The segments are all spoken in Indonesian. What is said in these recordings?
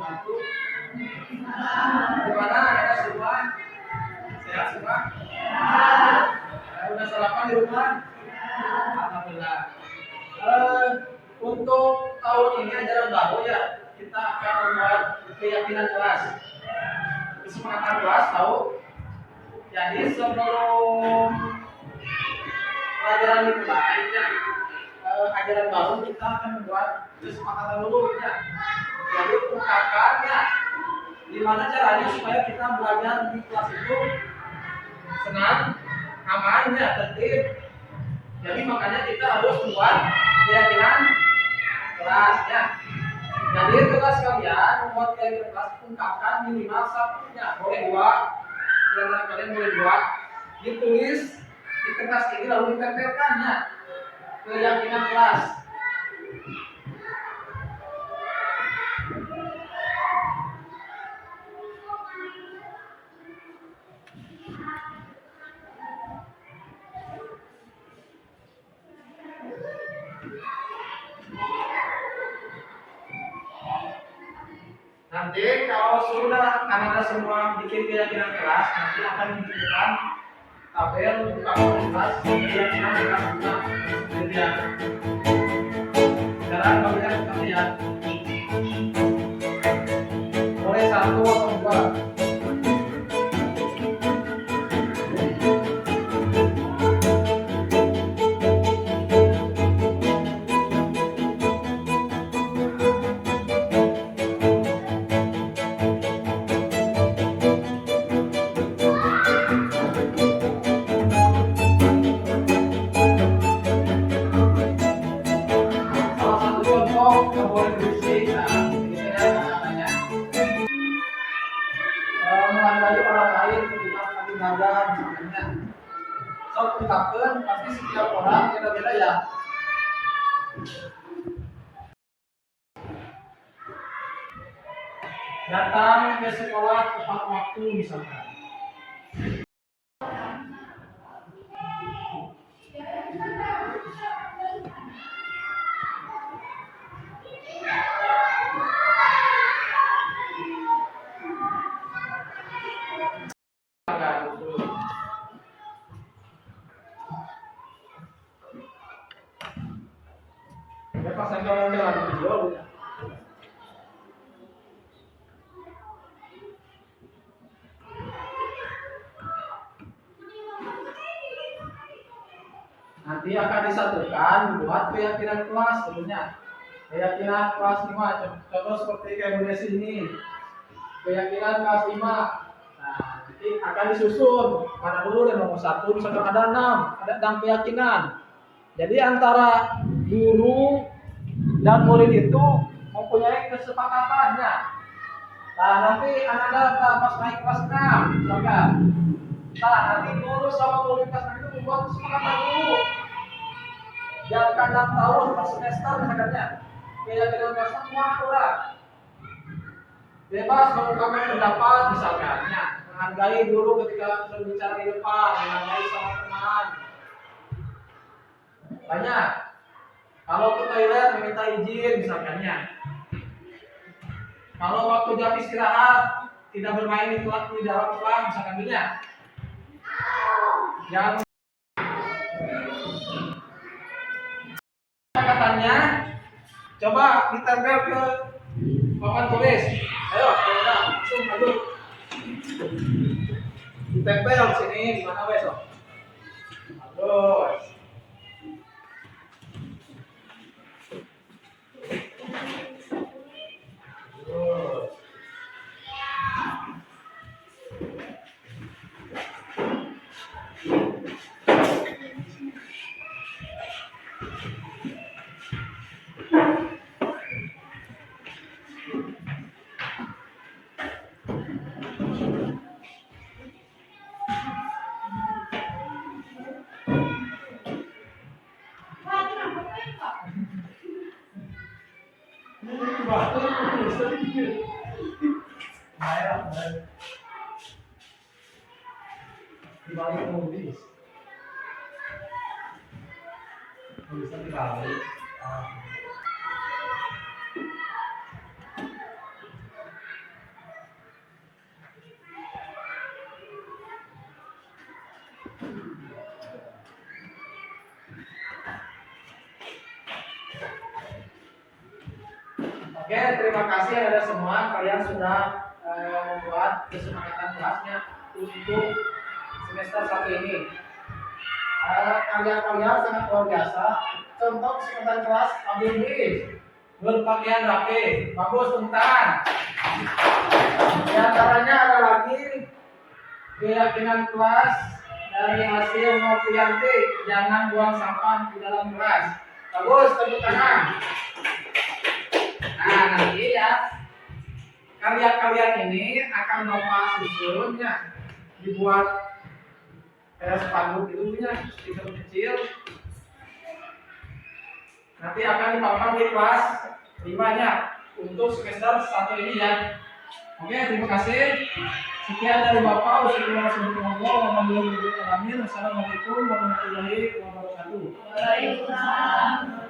wabarakatuh. Gimana ada semua? Sehat semua? Udah sarapan di rumah? Alhamdulillah. Untuk tahun ini ajaran baru ya, kita akan membuat keyakinan kelas. Kesepakatan kelas tahu. Jadi sebelum pelajaran dimulai, ajaran baru kita akan membuat kesepakatan dulu ya. Jadi ungkapkan ya, gimana caranya supaya kita belajar di kelas itu senang, aman ya, tertib. Jadi makanya kita harus buat keyakinan kelas ya. Jadi tugas kalian membuat keyakinan kelas, ungkapkan minimal satunya, boleh dua, kalian boleh dua, ditulis di kertas ini lalu ditempelkan ya, keyakinan kelas. Nanti kalau sudah Anda semua bikin keyakinan kelas, nanti akan ditunjukkan tabel untuk kelas keyakinan kelas juga. Kemudian sekarang kalian kita lihat boleh satu atau dua. Yang boleh berisi, nah ini katanya menghargai orang lain ketika kami belajar misalnya. So ungkapkan pasti setiap orang beda-beda ya. Datang ke sekolah tepat waktu misalkan. Ya pas saya jalan video. Nanti akan disatukan buat keyakinan kelas tentunya. Keyakinan kelas 5, contoh seperti kayak di sini. Keyakinan kelas 5. Nah, nanti akan disusun. Mana dulu dan nomor 1, misalkan ada 6, ada 6 keyakinan. Jadi antara guru dan murid itu mempunyai kesepakatannya. Nah, nanti anak data pas naik kelas 6, misalkan. Nah, nanti guru sama murid kelas 6 itu membuat kesepakatan dulu. Jangan kadang tahun per semester misalkannya. Keyakinan kelas semua aturan. Bebas mengungkapkan pendapat misalkan. Ya, menghargai guru ketika berbicara di depan, menghargai sama teman. Banyak. Kalau ke toilet meminta izin misalkannya. Kalau waktu jam istirahat tidak bermain di dalam kelas misalkan ya. Yang katanya coba ditempel ke papan tulis. Ayo, udah langsung maju. Ditempel sini di mana besok? Bagus. Di balik nulis. Tulisan di balik. Oke, terima kasih ada semua. Kalian sudah membuat kesepakatan kelasnya untuk semester 1 ini. Kalian sangat luar biasa. Contoh kesepakatan kelas ambil berpakaian rapi, bagus, tepuk tangan. Di antaranya ada lagi keyakinan kelas dari hasil Novianti, jangan buang sampah di dalam kelas. Bagus, tepuk tangan. Nah, nanti ya karya-karya ini akan Bapak susunnya dibuat kayak spanduk gitu punya stiker kecil. Nanti akan dipasang di kelas 5-nya untuk semester 1 ini ya. Oke, terima kasih. Sekian dari Bapak. Wassalamualaikum warahmatullahi wabarakatuh. Waalaikumsalam.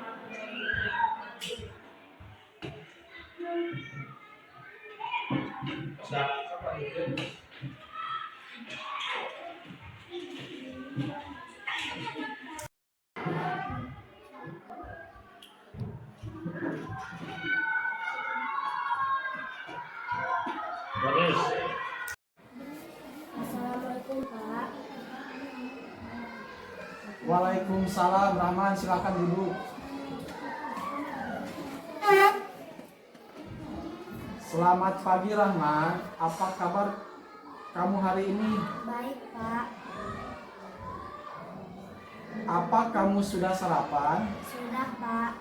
Assalamualaikum Pak. Waalaikumsalam. Rahman, silakan duduk. Selamat pagi Rahman. Apa kabar kamu hari ini? Baik Pak. Apa kamu sudah sarapan? Sudah Pak.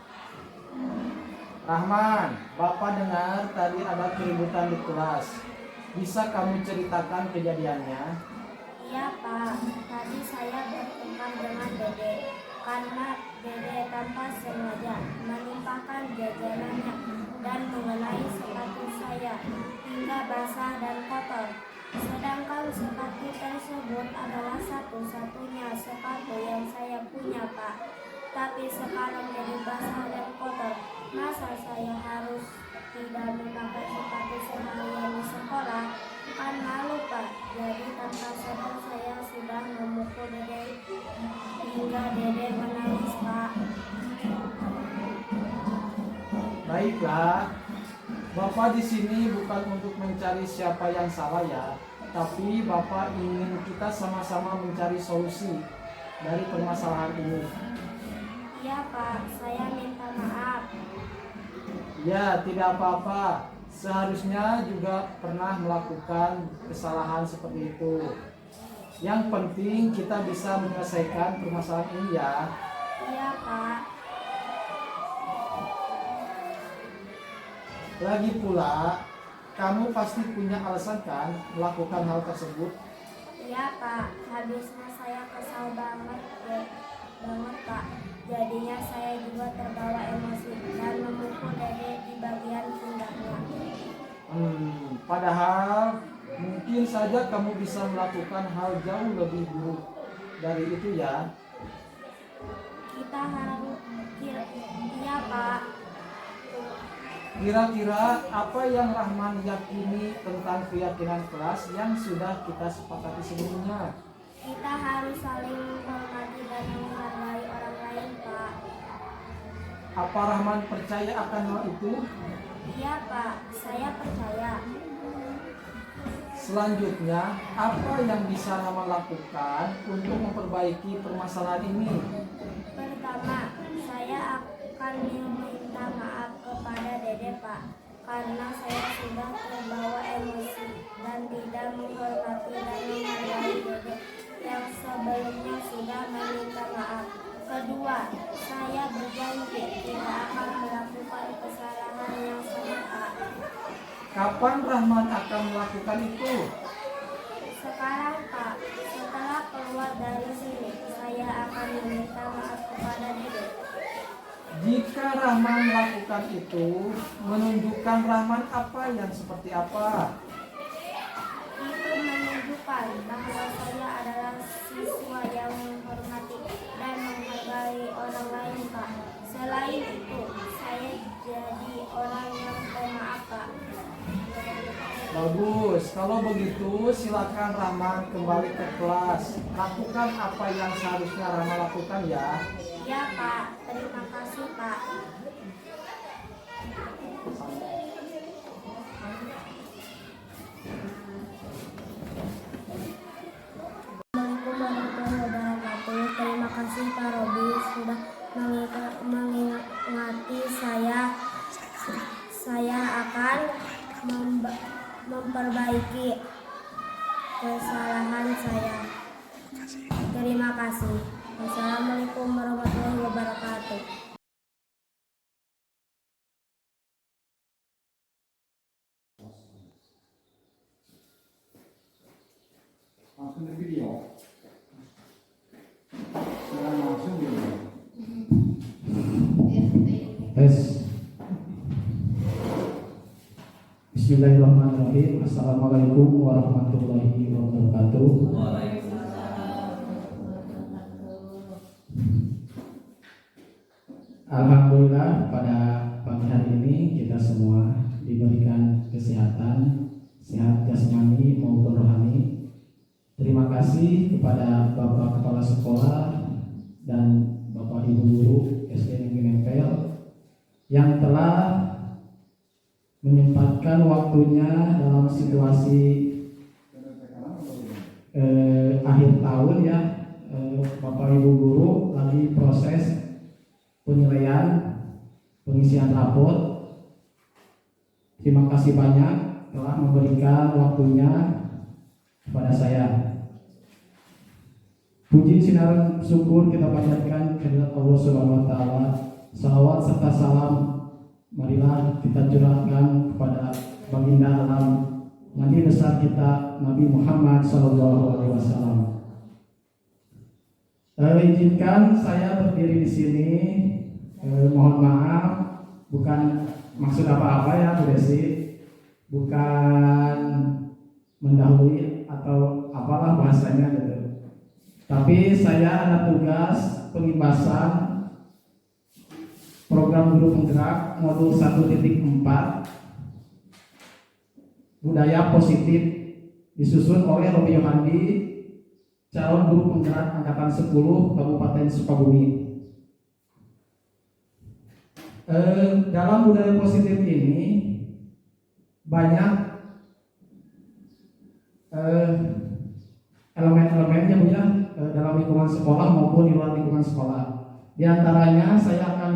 Rahman, Bapak dengar tadi ada keributan di kelas. Bisa kamu ceritakan kejadiannya? Iya Pak. Tadi saya bertengkar dengan Dede karena Dede tanpa sengaja menimpakan jajanannya dan mengenai sepatu saya hingga basah dan kotor. Sedangkan sepatu tersebut adalah satu-satunya sepatu yang saya punya Pak. Tapi sekarang jadi basah dan kotor. Masa saya harus tidak memakai sepatu seharian di sekolah? Kan malu Pak. Jadi tanpa sadar saya sudah memukul Dede hingga Dede menangis Pak. Baiklah. Bapak di sini bukan untuk mencari siapa yang salah ya, tapi Bapak ingin kita sama-sama mencari solusi dari permasalahan ini. Iya Pak, saya minta maaf. Ya, tidak apa-apa. Seharusnya juga pernah melakukan kesalahan seperti itu. Yang penting kita bisa menyelesaikan permasalahan ini ya. Iya Pak. Lagi pula, kamu pasti punya alasan kan melakukan hal tersebut? Iya Pak, habisnya saya kesal banget Pak. Jadinya saya juga terbawa emosi dan memukul Dede di bagian pundaknya. Padahal mungkin saja kamu bisa melakukan hal jauh lebih buruk dari itu ya. Kita harus iya Pak. Kira-kira apa yang Rahman yakini tentang keyakinan kelas yang sudah kita sepakati sebelumnya? Kita harus saling menghormati dan menghargai orang lain Pak. Apa Rahman percaya akan hal itu? Iya Pak, saya percaya. Selanjutnya, apa yang bisa Rahman lakukan untuk memperbaiki permasalahan ini? Pertama, saya akan meminta maaf kepada Dede Pak, karena saya sudah terbawa emosi dan tidak menghormati dan menghargai Dede yang sebelumnya sudah meminta maaf. Kedua, saya berjanji tidak akan melakukan kesalahan yang sama Pak. Kapan Rahman akan melakukan itu? Sekarang Pak, setelah keluar dari sini, saya akan meminta maaf kepada Dede. Jika Rahman melakukan itu, menunjukkan Rahman apa yang seperti apa? Itu menunjukkan bahwa saya adalah siswa yang menghormati dan menghargai orang lain Pak. Selain itu, saya jadi orang yang pemaaf Pak. Bagus, kalau begitu silakan Rama kembali ke kelas. Lakukan apa yang seharusnya Rama lakukan ya. Ya Pak, terima kasih Pak. Assalamualaikum warahmatullahi wabarakatuh. Terima kasih Pak Robi sudah mengingati saya. Saya akan memperbaiki kesalahan saya. Terima kasih. Wassalamualaikum warahmatullahi wabarakatuh. Langsung di video. Sekarang langsung video. Tes. Bismillahirrahmanirrahim. Assalamualaikum warahmatullahi wabarakatuh. Alhamdulillah pada pagi hari ini kita semua diberikan kesehatan, sehat jasmani maupun rohani. Terima kasih kepada Bapak Kepala Sekolah dan Bapak Ibu Guru SD Negeri Nempel yang telah menyempatkan waktunya dalam situasi akhir tahun ya. Bapak Ibu Guru lagi proses penilaian pengisian rapor. Terima kasih banyak telah memberikan waktunya kepada saya. Puji sinar syukur kita panjatkan kehadirat Allah Subhanahu wa taala. Salawat serta salam marilah kita curahkan kepada baginda alam Nabi besar kita Nabi Muhammad sallallahu alaihi wasallam. Izinkan saya berdiri di sini. Mohon maaf, bukan maksud apa-apa ya Bu Desi, bukan mendahului atau apalah bahasanya gitu. Tapi saya ada tugas pengibasan program guru penggerak modul 1.4 budaya positif disusun oleh Robi Yohandi, calon guru penggerak angkatan 10 Kabupaten Sukabumi. Dalam budaya positif ini banyak elemen-elemennya Bu ya, dalam lingkungan sekolah maupun di luar lingkungan sekolah. Di antaranya saya akan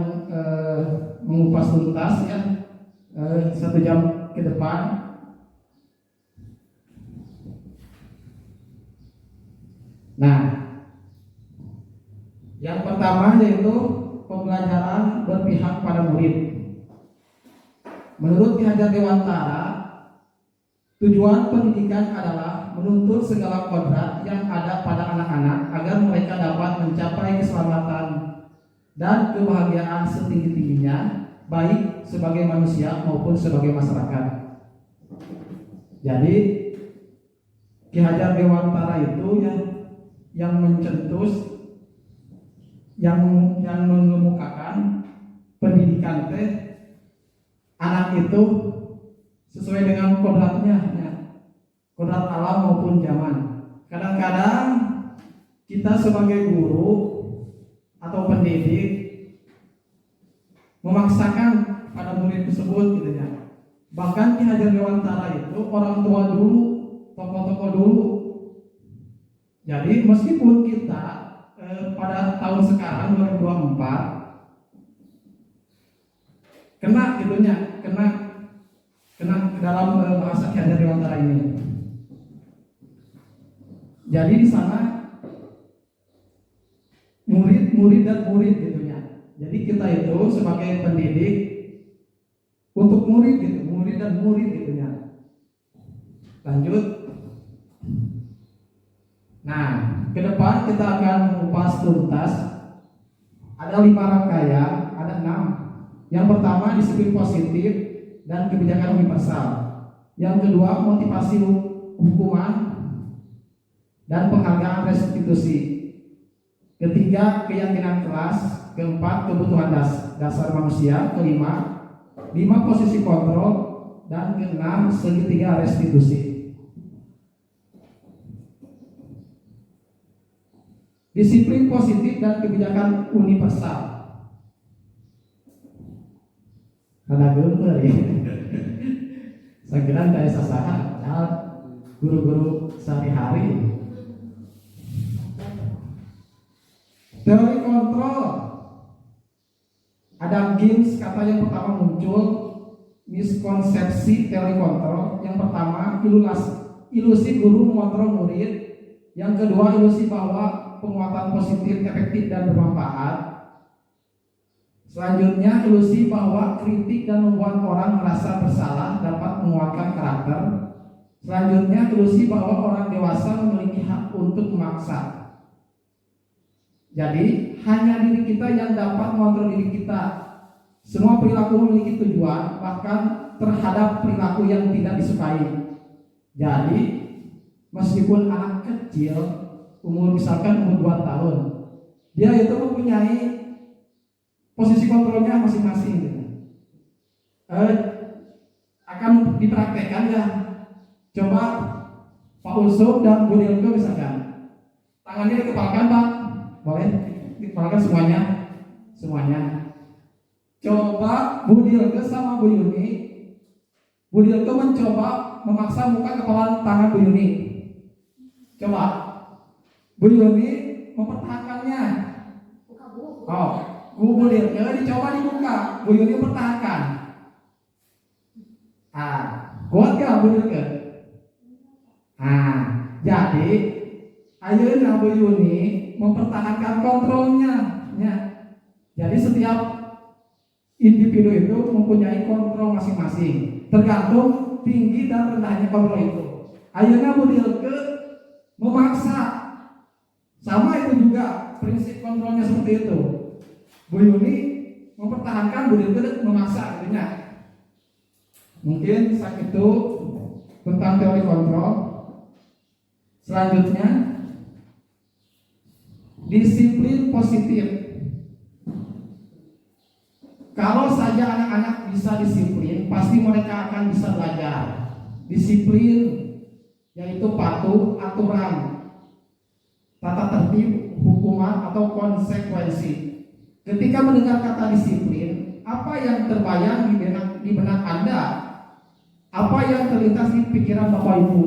mengupas tuntas ya 1 jam ke depan. Nah, yang pertama yaitu pembelajaran berpihak pada murid. Menurut Ki Hajar Dewantara, tujuan pendidikan adalah menuntut segala kodrat yang ada pada anak-anak agar mereka dapat mencapai keselamatan dan kebahagiaan setinggi-tingginya, baik sebagai manusia maupun sebagai masyarakat. Jadi Ki Hajar Dewantara itu yang mencetus, yang mengemukakan pendidikan anak itu sesuai dengan kodratnya ya. Kodrat alam maupun zaman. Kadang-kadang kita sebagai guru atau pendidik memaksakan pada murid tersebut gitu ya. Bahkan Ki Hajar Dewantara itu orang tua dulu, tokoh-tokoh dulu. Jadi meskipun kita pada tahun sekarang 2024 kena gitunya, kena dalam bahasa Ki Hajar Dewantara ini. Jadi di sana murid dan murid gitunya. Jadi kita itu sebagai pendidik untuk murid gitu, murid dan murid gitunya. Lanjut. Nah, ke depan kita akan mengupas tuntas. Ada 5 rangkaian, ada 6. Yang pertama disiplin positif dan kebijakan universal. Yang kedua motivasi hukuman dan penghargaan restitusi. Ketiga keyakinan kelas. Keempat kebutuhan dasar manusia. Kelima 5 posisi kontrol dan keenam segitiga restitusi. Disiplin positif dan kebijakan universal. Karena gemer ya. Saya kira dari sasaran, padahal guru-guru sehari-hari. Teori kontrol. Adam Gibbs kata yang pertama muncul miskonsepsi teori kontrol. Yang pertama ilusi guru mengontrol murid. Yang kedua ilusi bahwa penguatan positif efektif dan bermanfaat. Selanjutnya ilusi bahwa kritik dan membuat orang merasa bersalah dapat menguatkan karakter. Selanjutnya ilusi bahwa orang dewasa memiliki hak untuk memaksa. Jadi hanya diri kita yang dapat mengontrol diri kita. Semua perilaku memiliki tujuan, bahkan terhadap perilaku yang tidak disukai. Jadi meskipun anak kecil umur misalkan umur 2 tahun, dia itu mempunyai posisi kontrolnya masing-masing gitu. Akan dipraktekkan ya. Coba Pak Ulsum dan Bu Nilke misalkan, tangannya dikepalkan Pak, boleh dikepalkan semuanya. Coba Bu Nilke sama Bu Yuni, Bu Nilke mencoba memaksa muka kepala tangan Bu Yuni. Coba Bu Yuni mempertahankannya. Oh, Bu Nilke dicoba dibuka, Bu Yuni pertahankan. Kuat gak Bu Nilke? Jadi ayeuna Bu Yuni mempertahankan kontrolnya ya. Jadi setiap individu itu mempunyai kontrol masing-masing, tergantung tinggi dan rendahnya kontrol itu. Ayeuna Bu Nilke memaksa, sama itu juga prinsip kontrolnya seperti itu. Bu Yuni mempertahankan, Bu Nilke memaksa gitu ya. Mungkin saat itu tentang teori kontrol. Selanjutnya disiplin positif. Kalau saja anak-anak bisa disiplin, pasti mereka akan bisa belajar. Disiplin yaitu patuh aturan, tata tertib, hukuman atau konsekuensi. Ketika mendengar kata disiplin, apa yang terbayang di benak Anda? Apa yang terlintas di pikiran Bapak Ibu?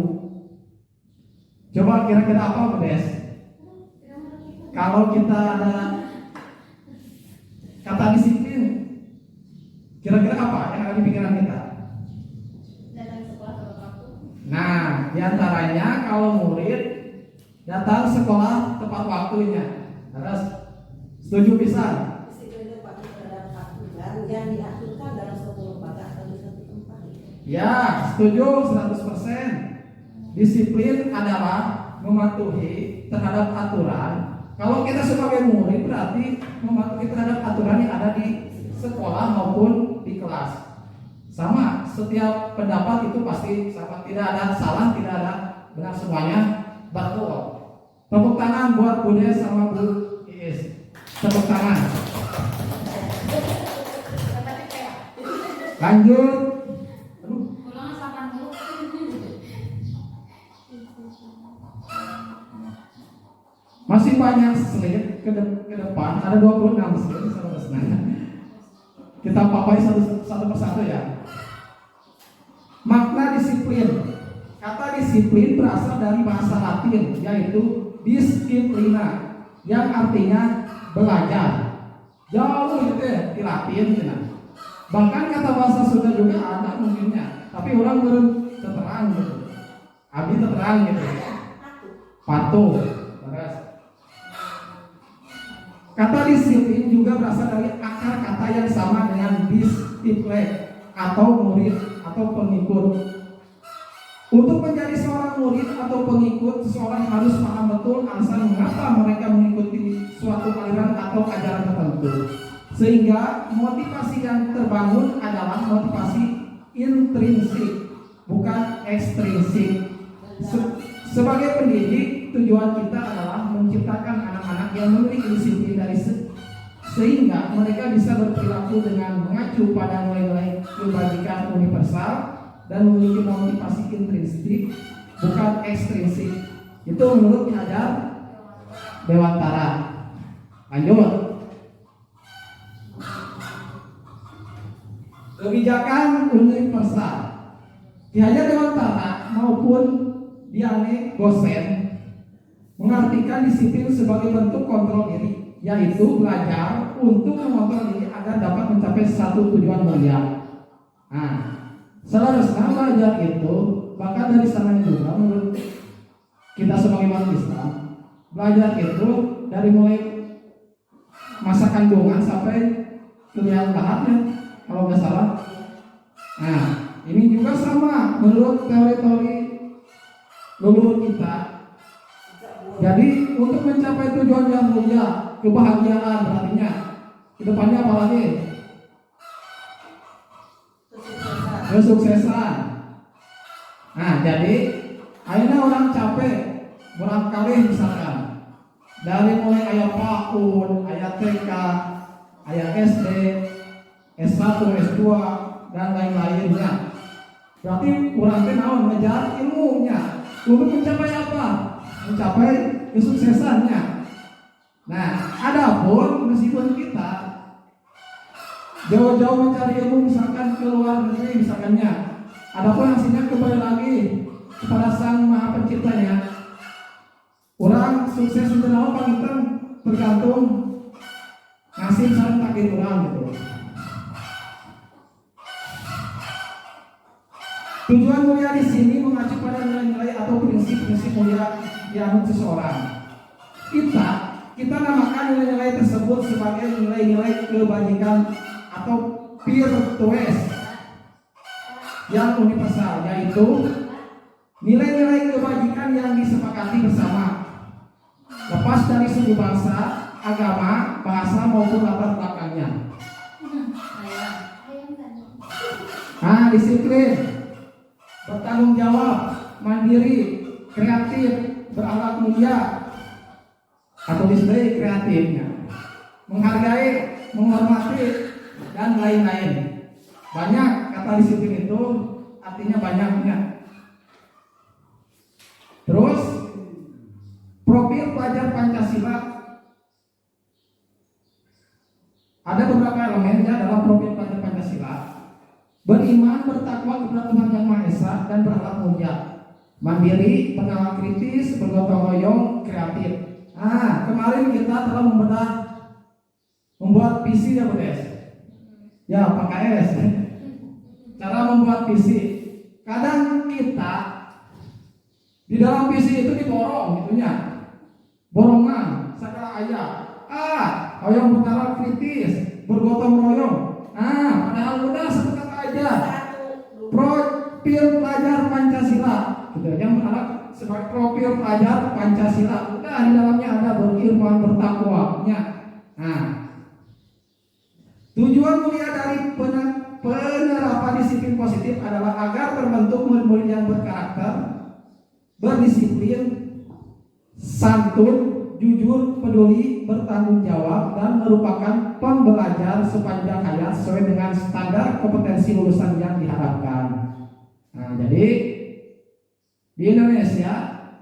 Coba kira-kira apa, Bu Des? Kalau kita ada kata disiplin, kira-kira apa yang ada di pikiran kita? Datang sekolah tepat waktu. Nah, diantaranya kalau murid datang sekolah tepat waktunya. Terus setuju pisan? Disiplin patuh terhadap aturan yang diaturkan dalam suatu lembaga atau di suatu tempat. Ya, setuju 100%. Disiplin adalah mematuhi terhadap aturan. Kalau kita sebagai murid berarti mematuhi terhadap aturan yang ada di sekolah maupun di kelas. Sama, setiap pendapat itu pasti sama, tidak ada salah, tidak ada benar, semuanya betul. Tepuk tangan buat Bu Des sama Bu Iis. Tepuk tangan. Lanjut. Ulangan 80. Masih banyak slide ke depan, ada 26 slide seharusnya. Kita papai satu persatu ya. Makna disiplin. Kata disiplin berasal dari bahasa Latin, yaitu disciplina, yang artinya belajar. Jauh itu ya di Latin ya. Bahkan kata bahasa Sunda juga ada mungkinnya, tapi orang belum terang gitu. Abi terang gitu. Patuh. Terus kata disiplin juga berasal dari akar kata yang sama dengan disiplin atau murid atau pengikut. Untuk menjadi seorang murid atau pengikut, seseorang harus paham betul alasan mengapa mereka mengikuti suatu aliran atau ajaran tertentu. Sehingga motivasi yang terbangun adalah motivasi intrinsik, bukan ekstrinsik. Sebagai pendidik, tujuan kita adalah menciptakan anak-anak yang memiliki disiplin dari sehingga mereka bisa berperilaku dengan mengacu pada nilai-nilai kebajikan universal dan memiliki motivasi intrinsik, bukan ekstrinsik. Itu menurut Ki Hajar Dewantara. Lanjut. Kebijakan universal. Ki Hajar Dewantara maupun Diane Gosen mengartikan disiplin sebagai bentuk kontrol diri, yaitu belajar untuk mengontrol diri agar dapat mencapai satu tujuan mulia. Nah, seharusnya belajar itu bahkan dari sananya juga menurut kita sebagai umat Islam, belajar itu dari mulai masa kandungan sampai kuliah lahirnya, kalau nggak salah. Nah, ini juga sama menurut teori-teori leluhur kita. Jadi untuk mencapai tujuan yang mulia, kebahagiaan artinya kedepannya apa lagi? Kesuksesan. Nah, jadi akhirnya orang capek berangkali misalkan dari mulai ayat PAUD, ayat TK, ayat SD, S1, S2 dan lain-lainnya. Berarti kurang naon ngejar ilmunya untuk mencapai apa? Mencapai kesuksesannya. Nah, adapun meskipun kita jauh-jauh mencari ilmu misalkan ke luar negeri misalkannya, adapun hasilnya kembali lagi kepada Sang Maha Penciptanya. Orang sukses itu naon pangitan tergantung nasib sareng takdir orang gitu. Tujuan mulia di sini mengacu pada nilai-nilai atau prinsip-prinsip mulia dianut seseorang. Kita namakan nilai-nilai tersebut sebagai nilai-nilai kebajikan atau virtues yang universal, yaitu nilai-nilai kebajikan yang disepakati bersama, lepas dari suku bangsa, agama, bahasa maupun latar belakangnya. Nah, disiplin, bertanggung jawab, mandiri, kreatif, berakhlak mulia, atau display kreatifnya, menghargai, menghormati, dan lain-lain. Banyak kata disiplin itu artinya banyaknya. Terus profil pelajar Pancasila, ada beberapa elemennya dalam profil pelajar Pancasila. Beriman, bertakwa kepada Tuhan Yang Maha Esa dan berakhlak mulia, mandiri, pengalaman kritis, bergotong royong, kreatif. Nah, kemarin kita telah membuat visi ya, Budes. Ya, PKS. Cara membuat visi. Kadang kita di dalam visi itu diborong gitunya. Borongan, segala ayat. Royong berkala kritis, bergotong royong. Padahal udah satu kata aja. Profil pelajar Pancasila. Gitu. Yang berharap sebagai profil pelajar Pancasila. Udah di dalamnya ada berilmuan, bertakwanya. Nah, tujuan mulia dari penerapan disiplin positif adalah agar terbentuk murid-murid yang berkarakter, berdisiplin, santun, jujur, peduli, bertanggung jawab, dan merupakan pembelajar sepanjang hayat sesuai dengan standar kompetensi lulusan yang diharapkan. Nah, jadi di Indonesia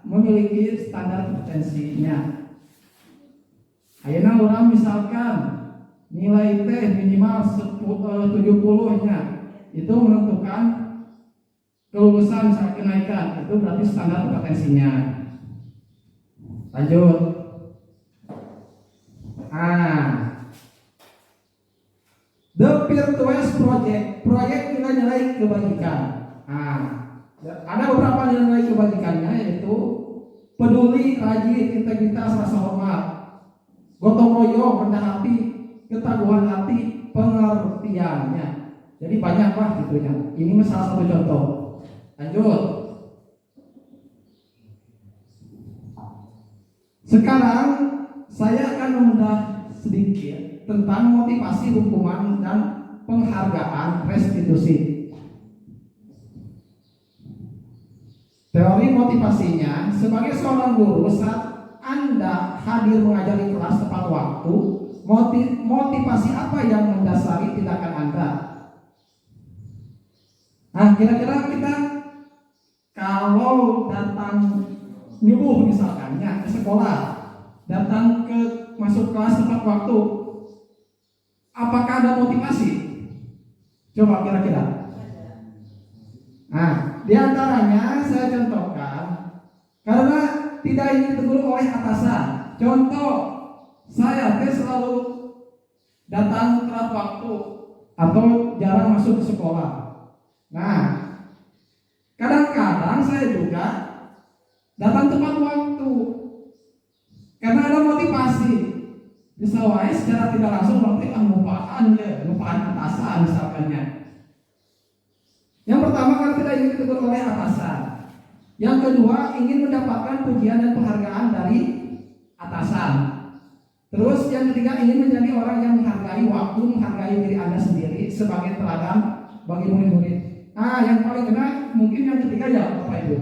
memiliki standar kompetensinya. Ayeuna orang misalkan nilai teh minimal 70-nya itu menentukan kelulusan misalkan kenaikan, itu berarti standar kompetensinya. Lanjut. The Virtuous Project, proyek nilai-nilai kebajikan. Ada beberapa nilai kebajikannya, yaitu peduli, rajin, integritas, rasa hormat, gotong royong, rendah hati, ketaguhan hati, pengertiannya. Jadi banyak lah gitunya. Ini salah satu contoh. Lanjut. Sekarang saya akan mengulas sedikit tentang motivasi hukuman dan penghargaan restitusi. Teori motivasinya, sebagai seorang guru, saat Anda hadir mengajar di kelas tepat waktu, motivasi apa yang mendasari tindakan Anda? Nah, kira-kira kita kalau datang nyubuh misalkan ya, ke sekolah, datang ke masuk kelas tepat waktu, apakah ada motivasi? Coba kira-kira. Nah, di antaranya saya contohkan karena tidak ingin ditegur oleh atasan. Contoh, saya selalu datang tepat waktu atau jarang masuk ke sekolah. Nah, kadang-kadang saya juga datang tepat waktu karena ada motivasi. Bisa wae secara tidak langsung berarti lupakan atasan misalkannya. Yang pertama, karena tidak ingin ditegur oleh atasan. Yang kedua, ingin mendapatkan pujian dan penghargaan dari atasan. Terus yang ketiga, ingin menjadi orang yang menghargai waktu, menghargai diri Anda sendiri sebagai teladan bagi murid-murid. Nah, yang paling kena mungkin yang ketiga ya, Bapak Ibu.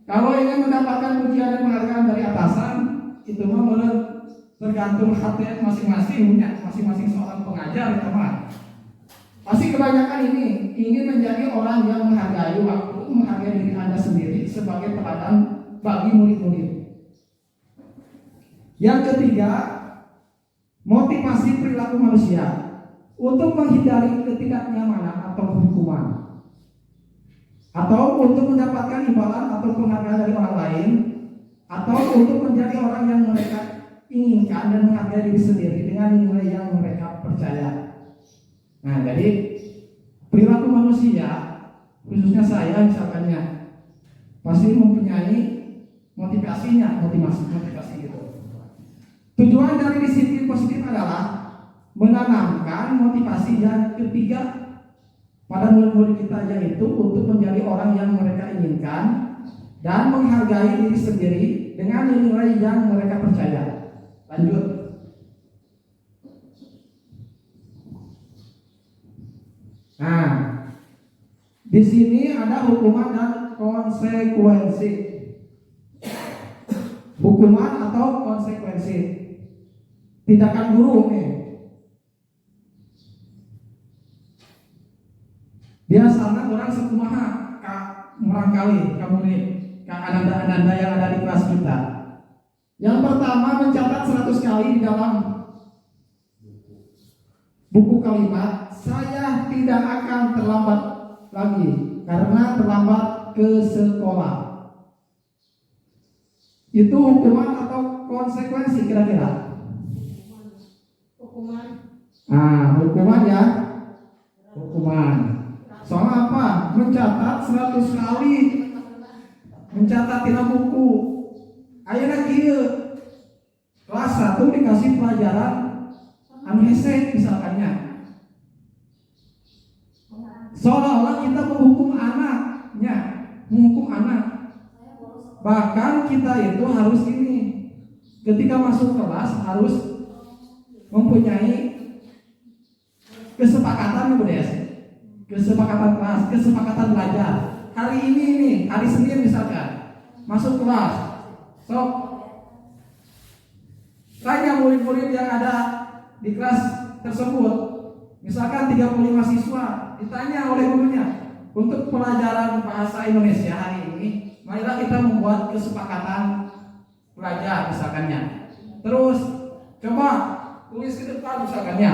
Kalau ingin mendapatkan pujian dan penghargaan dari atasan, itu mah tergantung hati masing-masing seorang pengajar, teman. Pasti kebanyakan ini ingin menjadi orang yang menghargai waktu, menghargai diri Anda sendiri sebagai teladan bagi murid-murid. Yang ketiga, motivasi perilaku manusia untuk menghindari ketidaknyamanan atau hukuman, atau untuk mendapatkan imbalan atau penghargaan dari orang lain, atau untuk menjadi orang yang mereka inginkan dan menghargai diri sendiri dengan nilai yang mereka percaya. Nah, jadi perilaku manusia, khususnya saya misalkannya, pasti mempunyai motivasi gitu. Tujuan dari disiplin positif adalah menanamkan motivasi yang ketiga pada murid-murid kita, yaitu untuk menjadi orang yang mereka inginkan dan menghargai diri sendiri dengan nilai yang mereka percaya. Lanjut. Nah, di sini ada hukuman dan konsekuensi. Hukuman atau konsekuensi. Tindakan guru nih. Biasanya orang sekumaha merangkali kamu nih, ananda-ananda yang ada di kelas kita. Yang pertama, mencatat 100 kali di dalam buku kalimat, saya tidak akan terlambat lagi karena terlambat ke sekolah. Itu hukuman atau konsekuensi kira-kira? Hukuman. Nah, hukuman ya. Hukuman. Soalnya apa? Mencatat 100 kali. Mencatat di buku. Ayeuna kieu. Kelas 1 dikasih pelajaran anu hese misalkannya. Seolah-olah kita menghukum anaknya, menghukum anak. Bahkan kita itu harus ini, ketika masuk kelas harus mempunyai kesepakatan Bu Des. Kesepakatan kelas, kesepakatan belajar. Hari ini nih, hari Senin misalkan, masuk kelas. Sok tanya murid-murid yang ada di kelas tersebut, misalkan 35 siswa, ditanya oleh gurunya, untuk pelajaran bahasa Indonesia hari ini, marilah kita membuat kesepakatan belajar misalkannya. Terus coba tulis ke depan misalkannya.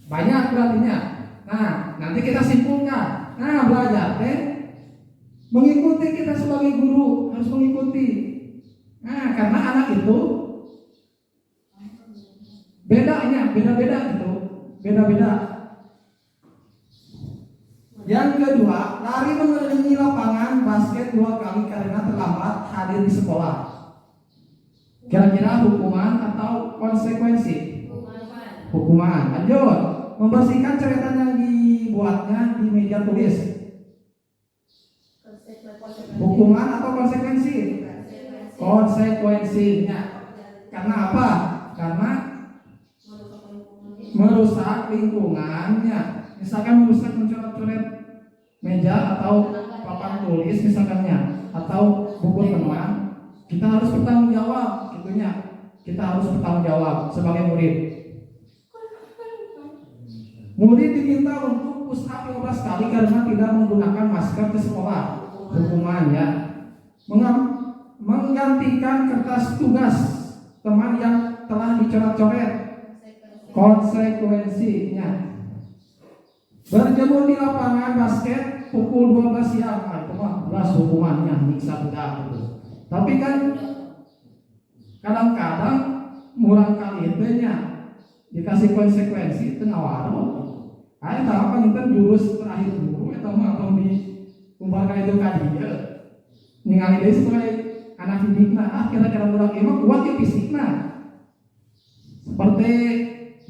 Banyak berartinya. Nah, nanti kita simpulkan. Nah, belajar mengikuti, kita sebagai guru harus mengikuti. Nah, karena anak itu beda-beda gitu. Beda-beda. Yang kedua, lari mengelilingi lapangan basket 2 kali karena terlambat hadir di sekolah. Kira-kira hukuman atau konsekuensi? Hukuman. Lanjut. Membersihkan coretan yang dibuatnya di meja tulis. Hukuman atau konsekuensi? Konsekuensinya. Karena apa? Karena merusak lingkungannya. Misalkan merusak, mencoret-coret meja atau papan tulis misalkannya, atau buku teman, kita harus bertanggung jawab gitunya. Kita harus bertanggung jawab sebagai murid. Murid diminta untuk push up 15 sekali karena tidak menggunakan masker ke sekolah. Hukuman ya. Menggantikan kertas tugas teman yang telah dicoret-coret. Konsekuensinya berjemur di lapangan basket pukul 12 siang. Nah, itu mah jelas hukumannya nyiksa budak gitu. Tapi kan kadang-kadang murang kali itu nya dikasih konsekuensi itu ngawaro. Aya tah apa ngeunteu jurus terakhir guru eta mah atau di umpama itu ka dieu. Ningali deui sebagai anak didikna, kira-kira budak ieu mah kuat ge fisikna. Seperti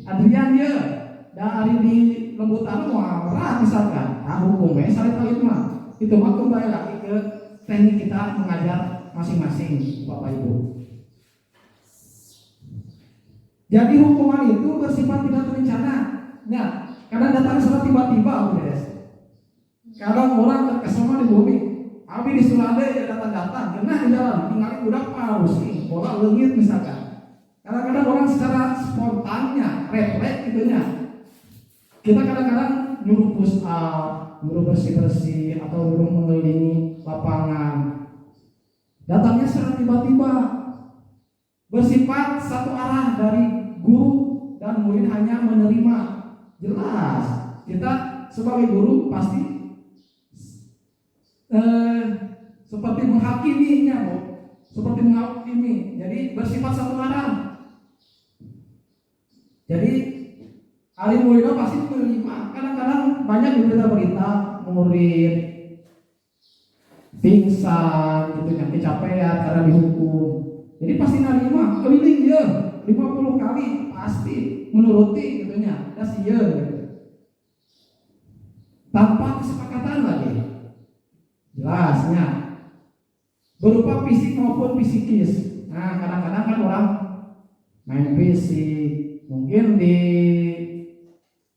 Adrian ya, dari di lembutan mah berat misalkan, hukum we salih itu mah kembali lagi ke teknik kita mengajar masing-masing Bapak Ibu. Jadi hukuman itu bersifat tidak terencana. Ya, kadang datang secara tiba-tiba, beres. Kadang orang terkesoma di bumi, abi di Sulade ya datang-datang, kena di jalan, tinggal budak paus nih, bola leungit misalkan. Kadang-kadang orang secara spontannya, refleks gitunya. Kita kadang-kadang nyuruh push up, nyuruh bersih-bersih, atau nyuruh mengelilingi lapangan. Datangnya secara tiba-tiba, bersifat satu arah dari guru dan murid hanya menerima. Jelas, kita sebagai guru pasti seperti menghakiminya, Bu. Seperti menghakimi. Jadi bersifat satu arah. Jadi alim muridnya pasti menerima. Kadang-kadang banyak di berita-berita murid pingsan gitu kan, kecapean karena dihukum. Jadi pasti nerima, keliling ya 50 kali pasti menuruti gitunya. Das iya gitu. Tanpa kesepakatan lagi. Jelasnya berupa fisik maupun psikis. Nah, kadang-kadang kan orang main fisik, mungkin di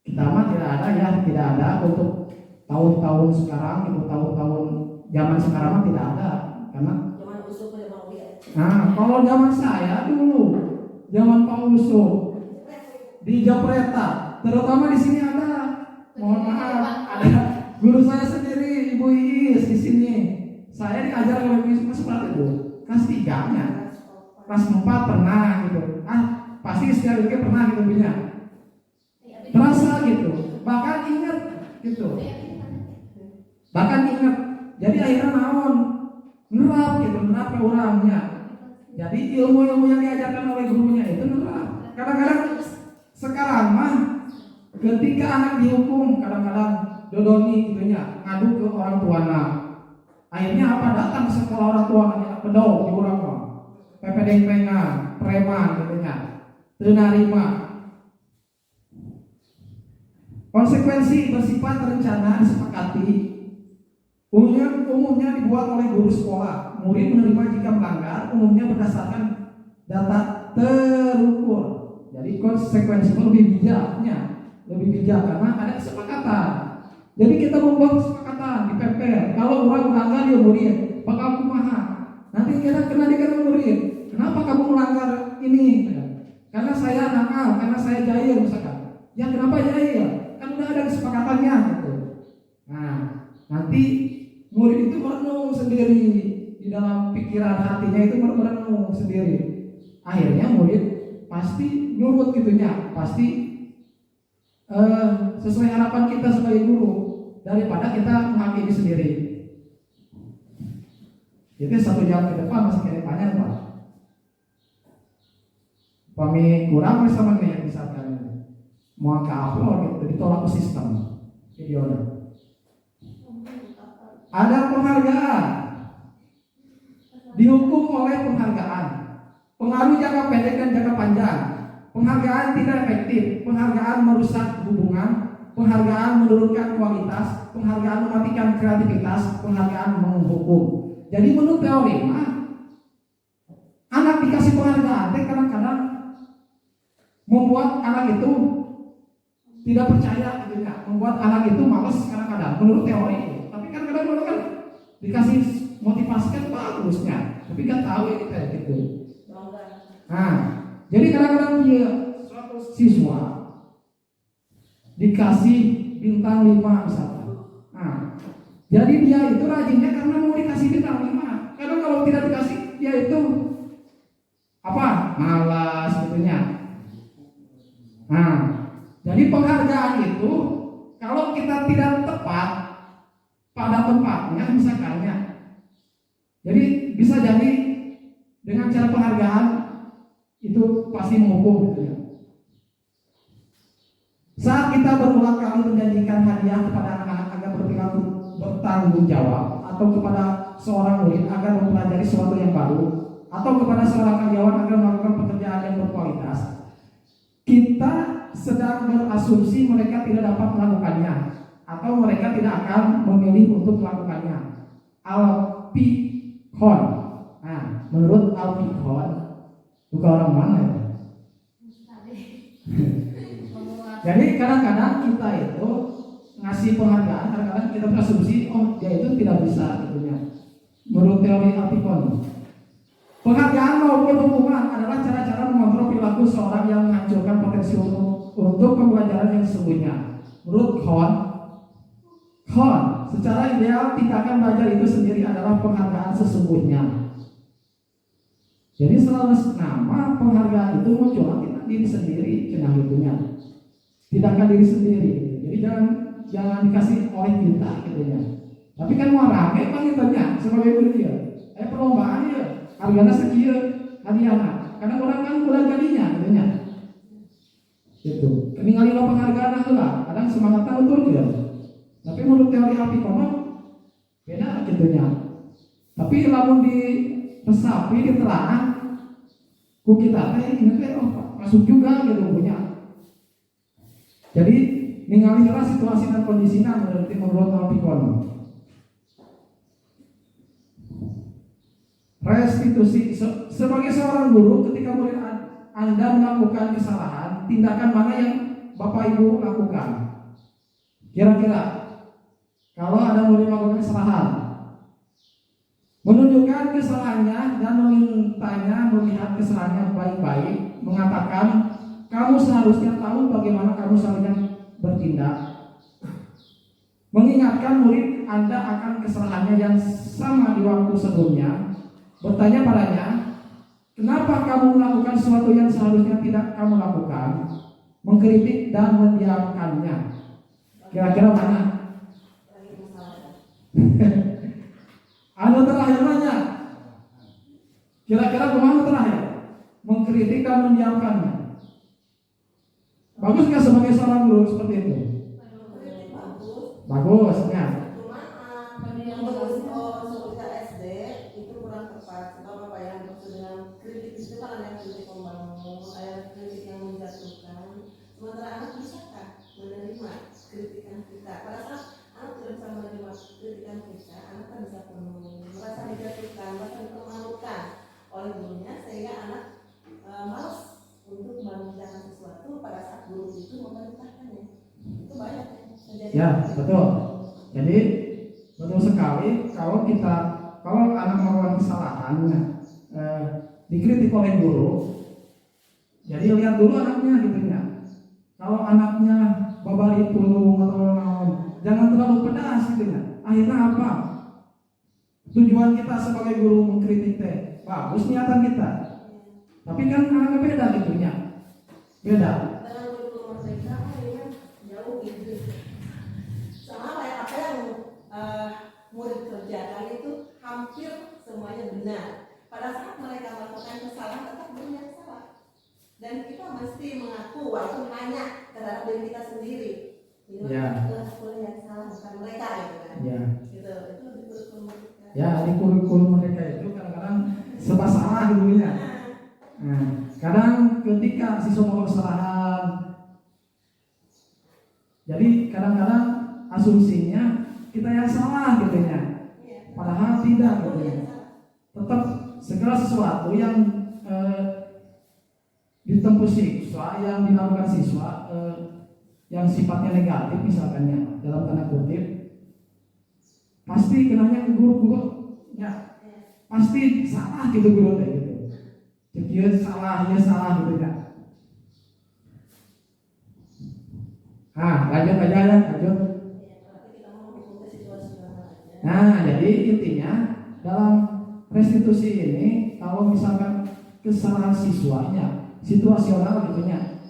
kita mah tidak ada untuk tahun-tahun sekarang, untuk tahun-tahun zaman sekarang mah tidak ada, karena Zaman usuk boleh mau dia. nah kalau zaman saya dulu, zaman Pak Uso di Japreta, terutama di sini ada, mohon maaf, ada guru saya sendiri, Ibu Iis di sini. Saya diajar oleh Ibu Iis seperti itu, kelas 3-nya, kelas 4 pernah gitu. Pasti sekali lagi pernah gitu punya. Terasa gitu, bahkan ingat gitu. Bahkan ingat. Jadi akhirnya naon? Nerap gitu, nerap ke orangnya. Jadi ilmu-ilmu yang diajarkan oleh gurunya itu nerap. Kadang-kadang sekarang mah ketika anak dihukum, kadang-kadang dodoni gitunya, ngadu ke orang tuanya. Akhirnya apa? Datang ke sekolah orang tuanya, pedok di orang mah. Pepedeng-pengan, preman gitunya. Teu narima. Konsekuensi bersifat terencana disepakati. Umumnya dibuat oleh guru sekolah. Murid menerima jika melanggar, umumnya berdasarkan data terukur. Jadi konsekuensi lebih bijaknya, lebih bijak karena ada kesepakatan. Jadi kita membuat kesepakatan di PP. Kalau orang melanggar dia murid, bakal kumaha. Nanti kita kena dikena murid. Kenapa kamu melanggar ini? Karena saya nakal, karena saya jahil misalkan. Ya kenapa jahil? Kan udah ada kesepakatannya gitu. Nah, nanti murid itu merenung sendiri di dalam pikiran hatinya itu merenung sendiri. Akhirnya murid pasti nurut gitunya, pasti sesuai harapan kita sebagai guru daripada kita menghakimi sendiri. Jadi 1 jam ke depan masih kayak banyak Pak. Kami kurang sama nih misalkan mau ke upload gitu ditolak ke sistem videonya. Ada penghargaan, dihukum oleh penghargaan, pengaruh jangka pendek dan jangka panjang. Penghargaan tidak efektif, penghargaan merusak hubungan, penghargaan menurunkan kualitas, penghargaan mematikan kreativitas, penghargaan menghukum. Jadi menurut teori anak dikasih penghargaan, kadang-kadang membuat anak itu tidak percaya gitu ya, membuat anak itu malas kadang-kadang menurut teori. Tapi kadang-kadang orang kan dikasih motivasi kan bagusnya, tapi nggak tahu ya kita gitu. Nah, jadi kadang-kadang dia suatu siswa dikasih bintang 5 misalkan, Nah, jadi dia itu rajinnya karena mau dikasih bintang 5. Karena kalau tidak dikasih, dia itu apa? Malas gitunya. Nah, jadi penghargaan itu kalau kita tidak tepat pada tempatnya misalkannya, jadi bisa jadi dengan cara penghargaan itu pasti menghukum gitu ya. Saat kita berulang kali menjanjikan hadiah kepada anak-anak agar berperilaku bertanggung jawab, atau kepada seorang murid agar mempelajari sesuatu yang baru, atau kepada seorang karyawan agar melakukan pekerjaan yang berkualitas, kita sedang berasumsi mereka tidak dapat melakukannya atau mereka tidak akan memilih untuk melakukannya. Alpikon. Nah, menurut Alpikon, bukan orang mana ya? Jadi kadang-kadang kita itu ngasih penghargaan, kadang-kadang kita berasumsi oh dia itu tidak bisa gitu ya. Menurut teori Alpikon, penghargaan maupun hukuman adalah cara-cara mengontrol perilaku seorang yang menghancurkan potensi untuk pembelajaran yang sesungguhnya. Menurut Kohn, secara ideal tindakan belajar itu sendiri adalah penghargaan sesungguhnya. Jadi selalu nama penghargaan itu muncul kita diri sendiri, cenah itunya. Tindakan diri sendiri. Jadi jangan dikasih oleh kita gitu ya. Tapi kan mau rame bang ditanya sebagai murid dia. Perlombaan ya, harganya sekian, hadiah. Karena orang kan bulan kalinya gitu ya. Gitu. Keningali lo penghargaan lah, kadang semangatnya betul dia. Tapi menurut teori Alpikon beda gitu ya. Tapi lamun di resapi diterang, ku kita ini masuk juga gitu punya. Jadi ningalilah situasi dan kondisinya menurut Alpikon. Restitusi sebagai seorang guru, ketika murid Anda melakukan kesalahan, tindakan mana yang Bapak Ibu lakukan? Kira-kira kalau ada murid melakukan kesalahan, menunjukkan kesalahannya dan memintanya melihat kesalahannya baik-baik, mengatakan kamu seharusnya tahu bagaimana kamu seharusnya bertindak. Mengingatkan murid Anda akan kesalahannya yang sama di waktu sebelumnya. Bertanya padanya, kenapa kamu melakukan sesuatu yang seharusnya tidak kamu lakukan? Mengkritik dan mendiamkannya. Kira-kira mana? Anu terakhir nanya. Kira-kira kemana terakhir? Mengkritik dan mendiamkannya. Bagus nggak sebagai seorang guru seperti itu? Bagus ya. Yang bagus sekolah SD itu kurang tepat. Sebab apa yang maksud dengan kritik itu kan ada yang kritik membangun, ada yang kritik yang menjatuhkan. Sementara anak bisakah menerima kritikan kita? Pada saat anak tidak bisa menerima kritikan kita, anak kan bisa penuh merasa dijatuhkan, merasa dipermalukan oleh gurunya, sehingga anak malas untuk mengerjakan sesuatu pada saat guru itu memerintahkannya. Itu banyak ya. Betul. Jadi betul sekali kalau anak melakukan kesalahan dikritik oleh guru, jadi lihat dulu anaknya gitu ya. Kalau anaknya babari pulung atau naon, jangan terlalu pedas gitu ya. Akhirnya apa? Tujuan kita sebagai guru mengkritik bagus niatan kita. Tapi kan anaknya beda gitu ya. Beda. Dengan guru mereka jauh gitu. Sama apa yang murid kerjakan itu hampir semuanya benar. Pada saat mereka melakukan kesalahan tetap benar salah. Dan kita mesti mengaku walaupun hanya terhadap diri kita sendiri. Ya. Aku yang salah bukan mereka gitu kan. Ya. Gitu. Itu di kurikulum mereka. Ya, di kurikulum mereka itu kadang-kadang serba salah dulunya. Nah, kadang ketika siswa melakukan kesalahan, jadi kadang-kadang asumsinya kita yang salah gitu ya. Padahal tidak gitu ya. Tetap segala sesuatu yang ditempuh siswa, yang dilakukan siswa yang sifatnya negatif misalkannya dalam tanda kutip, pasti kenanya ke guru ya, pasti salah gitu guru gitu. Jadi salah gitu ya. Lanjut aja ya, lanjut. Berarti kita mau menghukum ke Nah, jadi intinya dalam restitusi ini kalau misalkan kesalahan siswanya situasional gitu nya,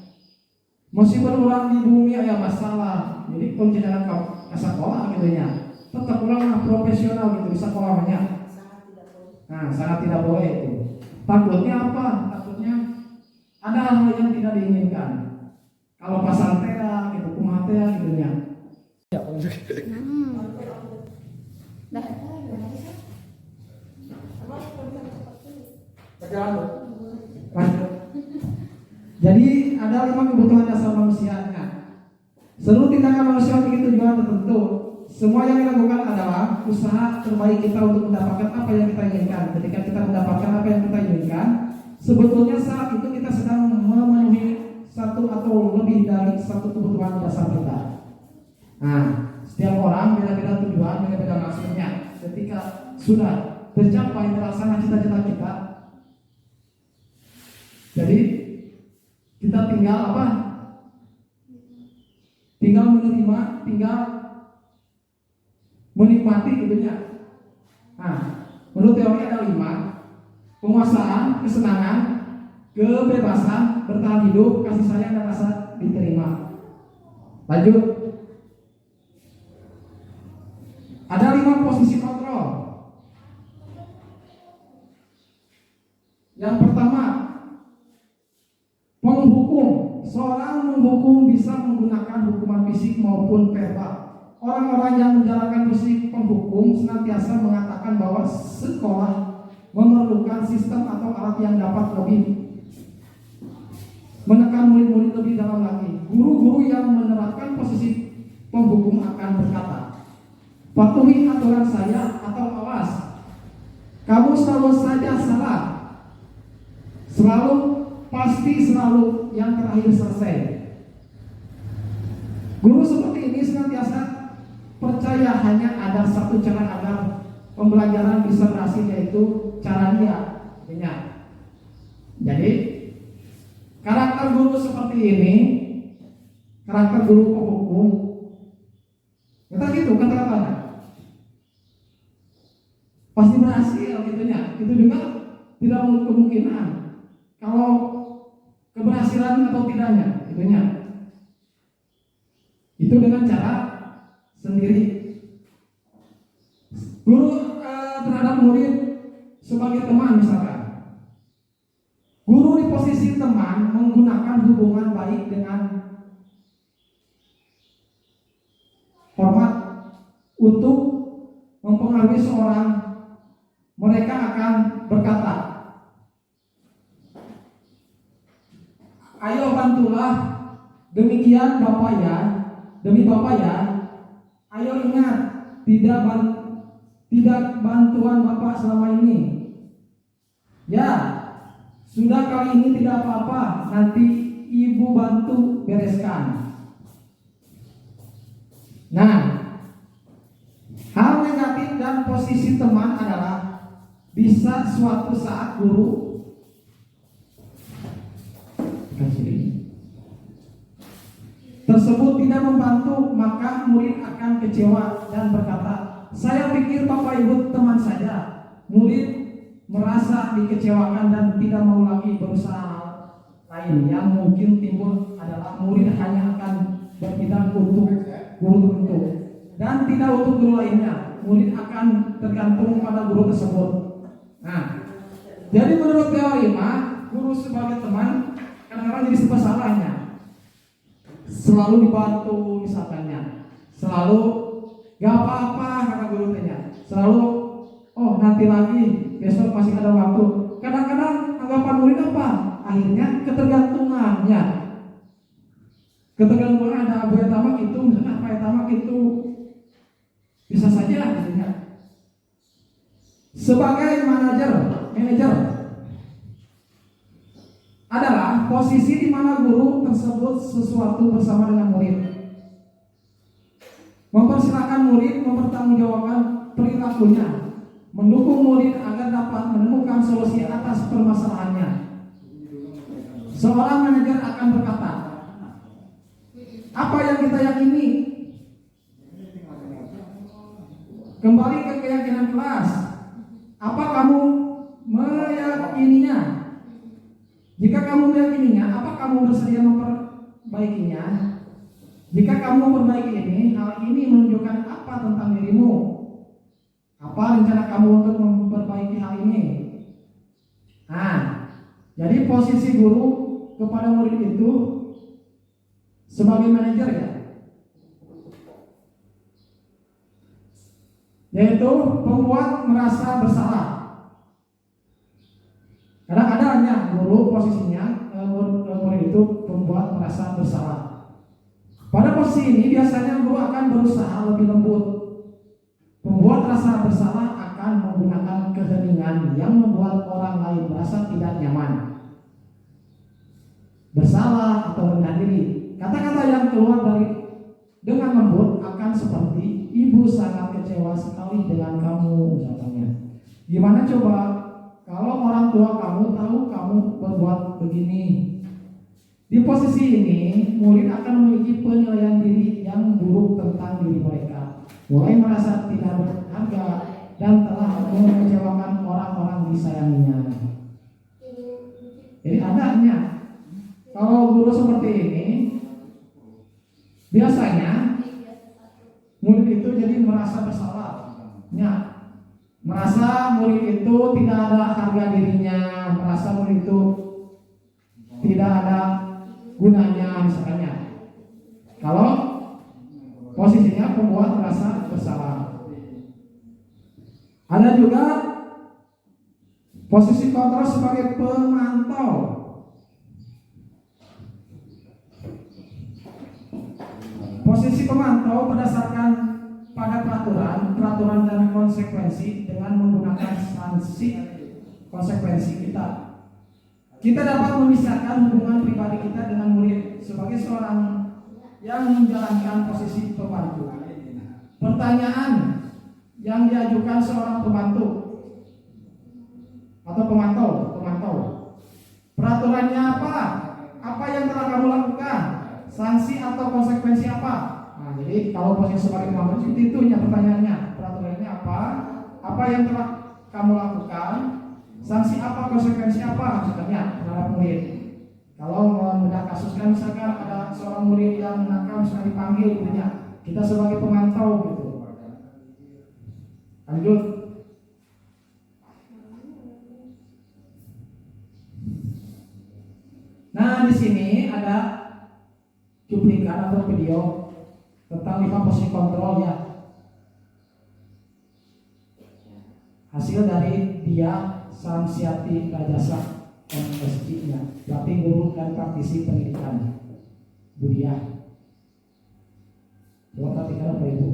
meskipun orang di bumi ada masalah, jadi kalau jangan ke sekolah gitu nya, tetap orang profesional gitu bisa sekolahnya. Sangat tidak boleh. Nah, sangat tidak boleh itu. Takutnya apa? Takutnya ada hal-hal yang tidak diinginkan. Kalau pasal tera gitu, kumaha tera gitu nya. Dah. Lanjut. Jadi ada 5 kebutuhan dasar manusianya. Seluruh tindakan manusia begitu juga tertentu. Semua yang dilakukan adalah usaha terbaik kita untuk mendapatkan apa yang kita inginkan. Ketika kita mendapatkan apa yang kita inginkan, sebetulnya saat itu kita sedang memenuhi satu atau lebih dari satu kebutuhan dasar kita. Nah, setiap orang beda-beda tujuan, beda-beda maksudnya. Ketika sudah tercapai terlaksana cita-cita kita, jadi kita tinggal apa? Tinggal menerima, tinggal menikmati gitu ya. Nah, menurut teori ada 5: penguasaan, kesenangan, kebebasan, bertahan hidup, kasih sayang dan rasa diterima. Lanjut. Ada 5 posisi kontrol. Yang pertama, penghukum. Seorang menghukum bisa menggunakan hukuman fisik maupun verbal. Orang-orang yang menjalankan fungsi penghukum senantiasa mengatakan bahwa sekolah memerlukan sistem atau alat yang dapat lebih menekan murid-murid lebih dalam lagi. Guru-guru yang menerapkan posisi penghukum akan berkata, patuhi aturan saya atau awas, kamu selalu saja salah, selalu, pasti selalu, yang terakhir selesai. Guru seperti ini senantiasa percaya hanya ada satu cara agar pembelajaran bisa berhasil, yaitu cara dia. Jadi karakter guru seperti ini, karakter guru penghukum, kita gitu kata-katanya pasti berhasil gitunya. Itu juga tidak menutup kemungkinan kalau keberhasilan atau tidaknya gitunya. Itu dengan cara sendiri. Guru terhadap murid sebagai teman misalkan. Guru di posisi teman menggunakan hubungan baik dengan hormat untuk mempengaruhi seorang. Mereka akan berkata, ayo bantulah, demikian Bapak ya, demi Bapak ya. Ayo ingat, tidak bantuan Bapak selama ini. Ya, sudah kali ini tidak apa-apa, nanti Ibu bantu bereskan. Nah, hal negatif dan posisi teman adalah bisa suatu saat guru tersebut tidak membantu, maka murid akan kecewa dan berkata, saya pikir Bapak Ibu teman saja. Murid merasa dikecewakan dan tidak mau lagi berusaha lain. Yang mungkin timbul adalah murid hanya akan berpindah untuk guru tertentu dan tidak untuk guru lainnya. Murid akan tergantung pada guru tersebut. Nah, jadi menurut teori mah, guru sebagai teman kadang-kadang jadi serba salahnya. Selalu dibantu misalkannya, selalu gak apa-apa kata guru tanya, selalu oh nanti lagi, besok masih ada waktu. Kadang-kadang anggapan murid apa? Akhirnya ketergantungannya. Ketergantungan ada abu tamak itu, misalnya apa tamak itu bisa saja akhirnya. Sebagai manajer adalah posisi di mana guru tersebut sesuatu bersama dengan murid, mempersilahkan murid mempertanggungjawabkan perilakunya, mendukung murid agar dapat menemukan solusi atas permasalahannya. Seorang manajer akan berkata, apa yang kita yakini? Kembali ke meyakininya. Jika kamu meyakininya, apa kamu bersedia memperbaikinya? Jika kamu memperbaiki ini, hal ini menunjukkan apa tentang dirimu? Apa rencana kamu untuk memperbaiki hal ini? Nah, jadi posisi guru kepada murid itu sebagai manajer ya, yaitu membuat merasa bersalah. Kadang-kadangnya guru posisinya murid itu membuat merasa bersalah. Pada posisi ini biasanya guru akan berusaha lebih lembut. Membuat rasa bersalah akan menggunakan keheningan yang membuat orang lain merasa tidak nyaman. Bersalah atau rendah diri. Kata-kata yang keluar dengan lembut akan seperti ibu sangat kecewa sekali dengan kamu, misalnya. Gimana coba kalau orang tua kamu tahu kamu berbuat begini? Di posisi ini, murid akan memiliki penilaian diri yang buruk tentang diri mereka, mulai merasa tidak berharga dan telah mengecewakan orang-orang disayanginya. Jadi adanya, kalau guru seperti ini, biasanya murid itu jadi merasa bersalah, ya, merasa murid itu tidak ada harga dirinya, merasa murid itu tidak ada gunanya, misalnya. Kalau posisinya membuat merasa bersalah. Ada juga posisi kontrol sebagai pemantau. Posisi pemantau berdasarkan pada peraturan dan konsekuensi dengan menggunakan sanksi konsekuensi kita. Kita dapat memisahkan hubungan pribadi kita dengan murid sebagai seorang yang menjalankan posisi pembantu. Pertanyaan yang diajukan seorang pembantu atau pemantau. Peraturannya apa? Apa yang telah kamu lakukan? Sanksi atau konsekuensi apa? Nah, jadi kalau posisi sebagai pembantu itu ya pertanyaannya. Peraturannya apa? Apa yang telah kamu lakukan? Sanksi apa, konsekuensi apa, misalnya terhadap murid. Kalau bedah kasus kan misalkan ada seorang murid yang nakal misalnya dipanggil gitu ya, kita sebagai pemantau gitu. Lanjut. Nah, di sini ada cuplikan atau video tentang 5 posisi kontrol ya. Hasil dari dia Samsiati Rajasa MSc-nya, pelatih guru dan praktisi pendidikan Budia. Coba perhatikan apa itu.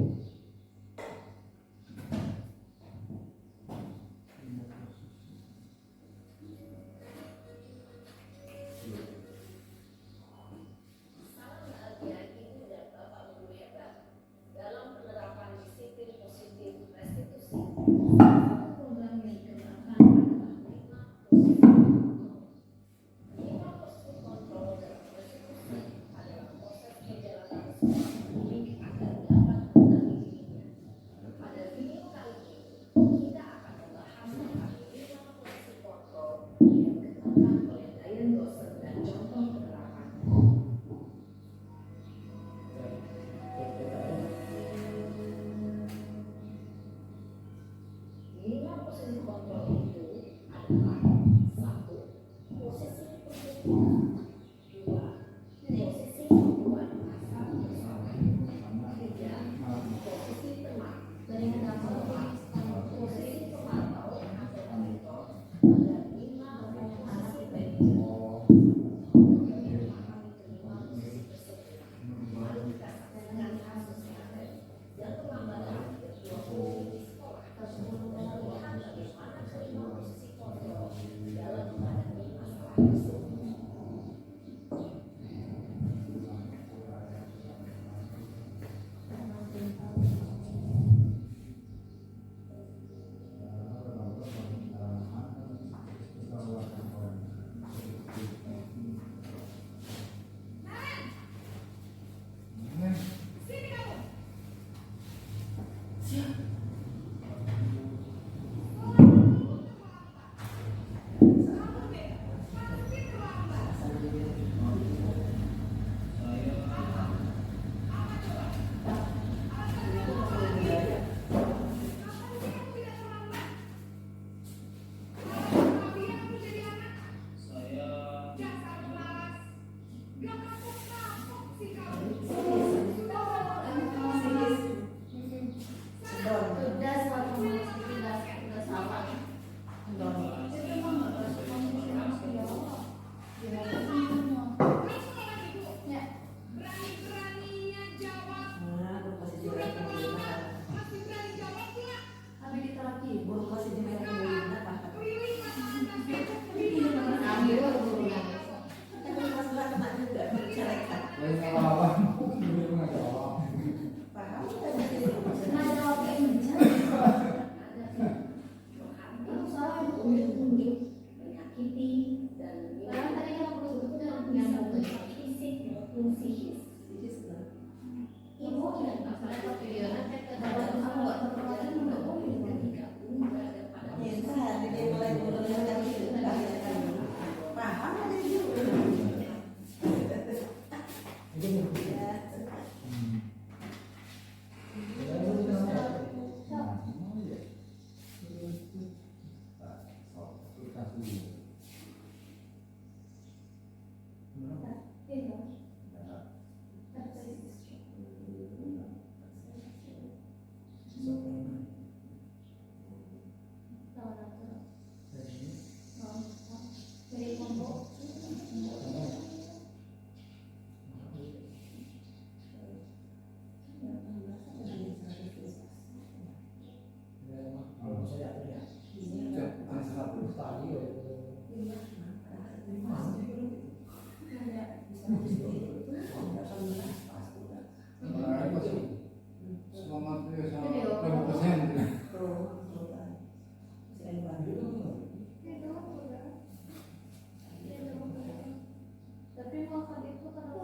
Tapi makan itu karena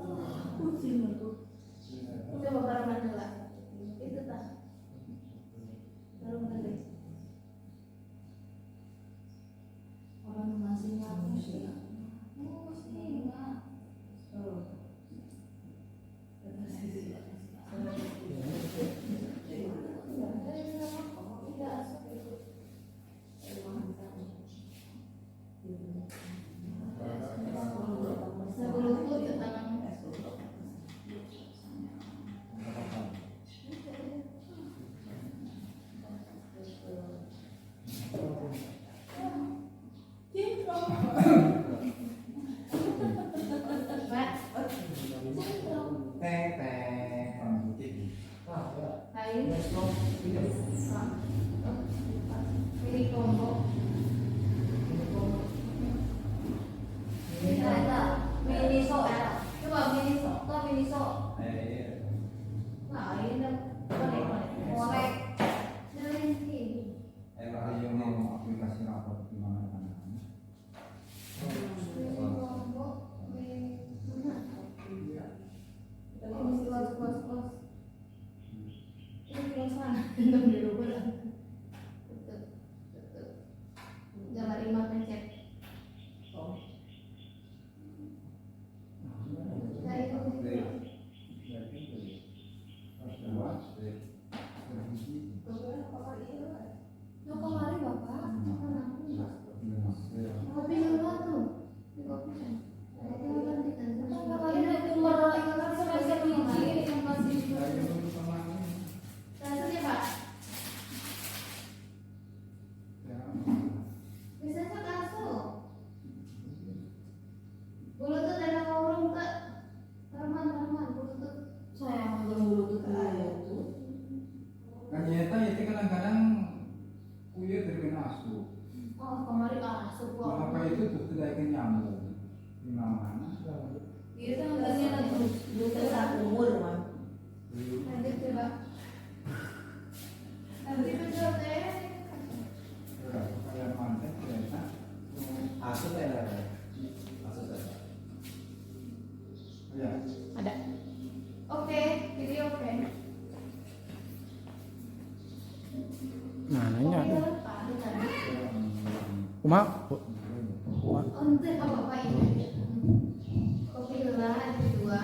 pusing itu. Coba barengan dulu. Itu tak. Barengan dulu. Orang masih ngaku sih. Pusing, Mak. Ini combo. Ini ada miniso ya. Coba miniso, kok miniso. Nah, ini dah korek. Nanti. Aplikasi rapor di mana-mana. Ini combo. Ini close. Ini close mana? Enggak boleh lupa. Jangan lima pencet. Nah, itu. Mau kemari Bapak? Kopi dulu tuh. Di kopi kan. Kemarin ada umur semester 5 yang masih rasanya Pak. Biasanya kaso. Bulutu dan orang tak. Tarman bulutu. Saya mau bulutu itu. Kan nyata itu kadang-kadang kuya terkena asu. Oh, kemarin asup kok. Mengapa itu tuh tidak nyambung di mana-mana? Iya, tanggalnya lagi. umur mah. Lanjut coba. Nanti betul teh. Ya, kalian mantek ternyata. Asup ya, asup saja. Ya. Ada. Oke, jadi oke. Mananya? Ada tadi. Uma? Oh, nanti apa ini? Kopi gula ada dua.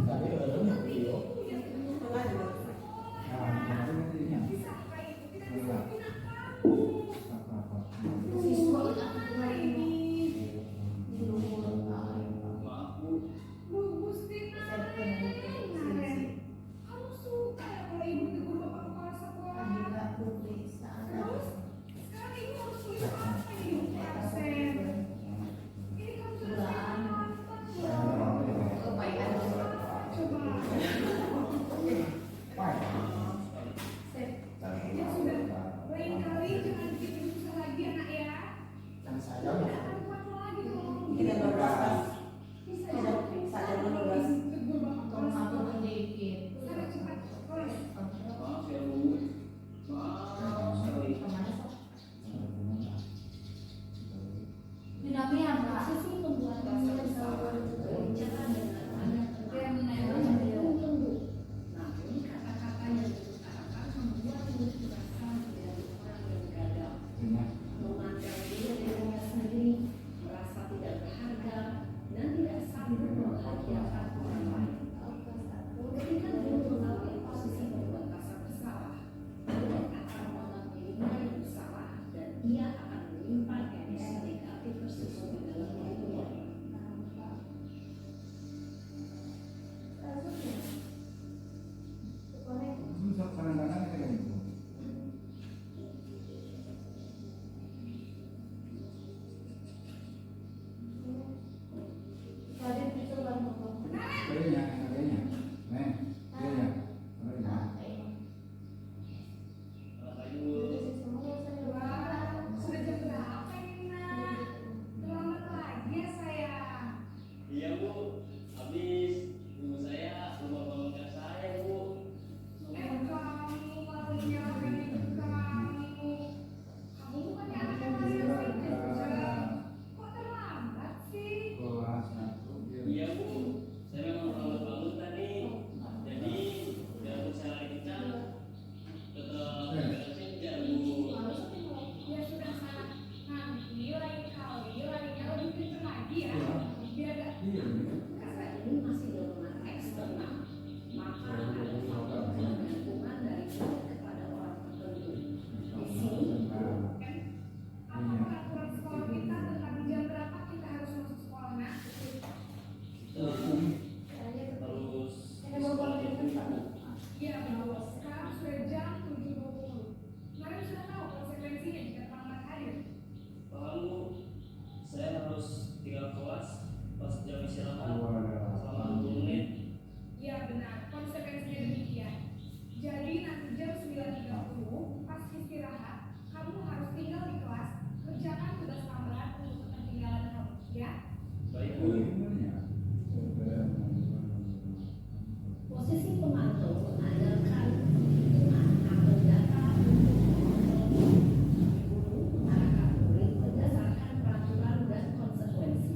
Tapi belum video. Siswa hari ini di rumah. yang lainnya. Dia ya. Kalau ya. Sudah jam berapa ini, Nak? Terlambat lagi ya, sayang. Iya Bu, habis ibu saya lupa bangunkan saya Bu. Kamu kalau nyalakan ibu kamu bukannya anak yang masih kerja. Kok terlambat sih? Kelas 1 dia. Iya Bu, saya memang terlambat bangun tadi. Jadi biar saya lari kencang, tetap beresin biar Bu. Ya sudah sana. Nanti lain kali larinya lebih kenceng lagi ya. Biar gak Iya. Karena ini masih dorongan eksternal, maka ada faktor ketergantungan dari kita kepada orang tertentu. Di sini apakah aturan sekolah kita tentang jam berapa kita harus masuk sekolah, Nak? Terus Iya, betul. Sekarang sudah jam 7.20. Kalian sudah tahu konsekuensinya jika terlambat hadir. paham Bu, saya harus tinggal kelas pas jam istirahat selama 20 menit. Iya, benar. Konsekuensinya demikian. Jadi nanti jam 9.30 pas istirahat, kamu harus tinggal di kelas, kerjakan tugas tambahan untuk ketinggalan kamu, ya? Baik Bu. posisi pemantau mengajarkan perhitungan atau data untuk mengontrol guru mengarahkan murid berdasarkan peraturan dan konsekuensi.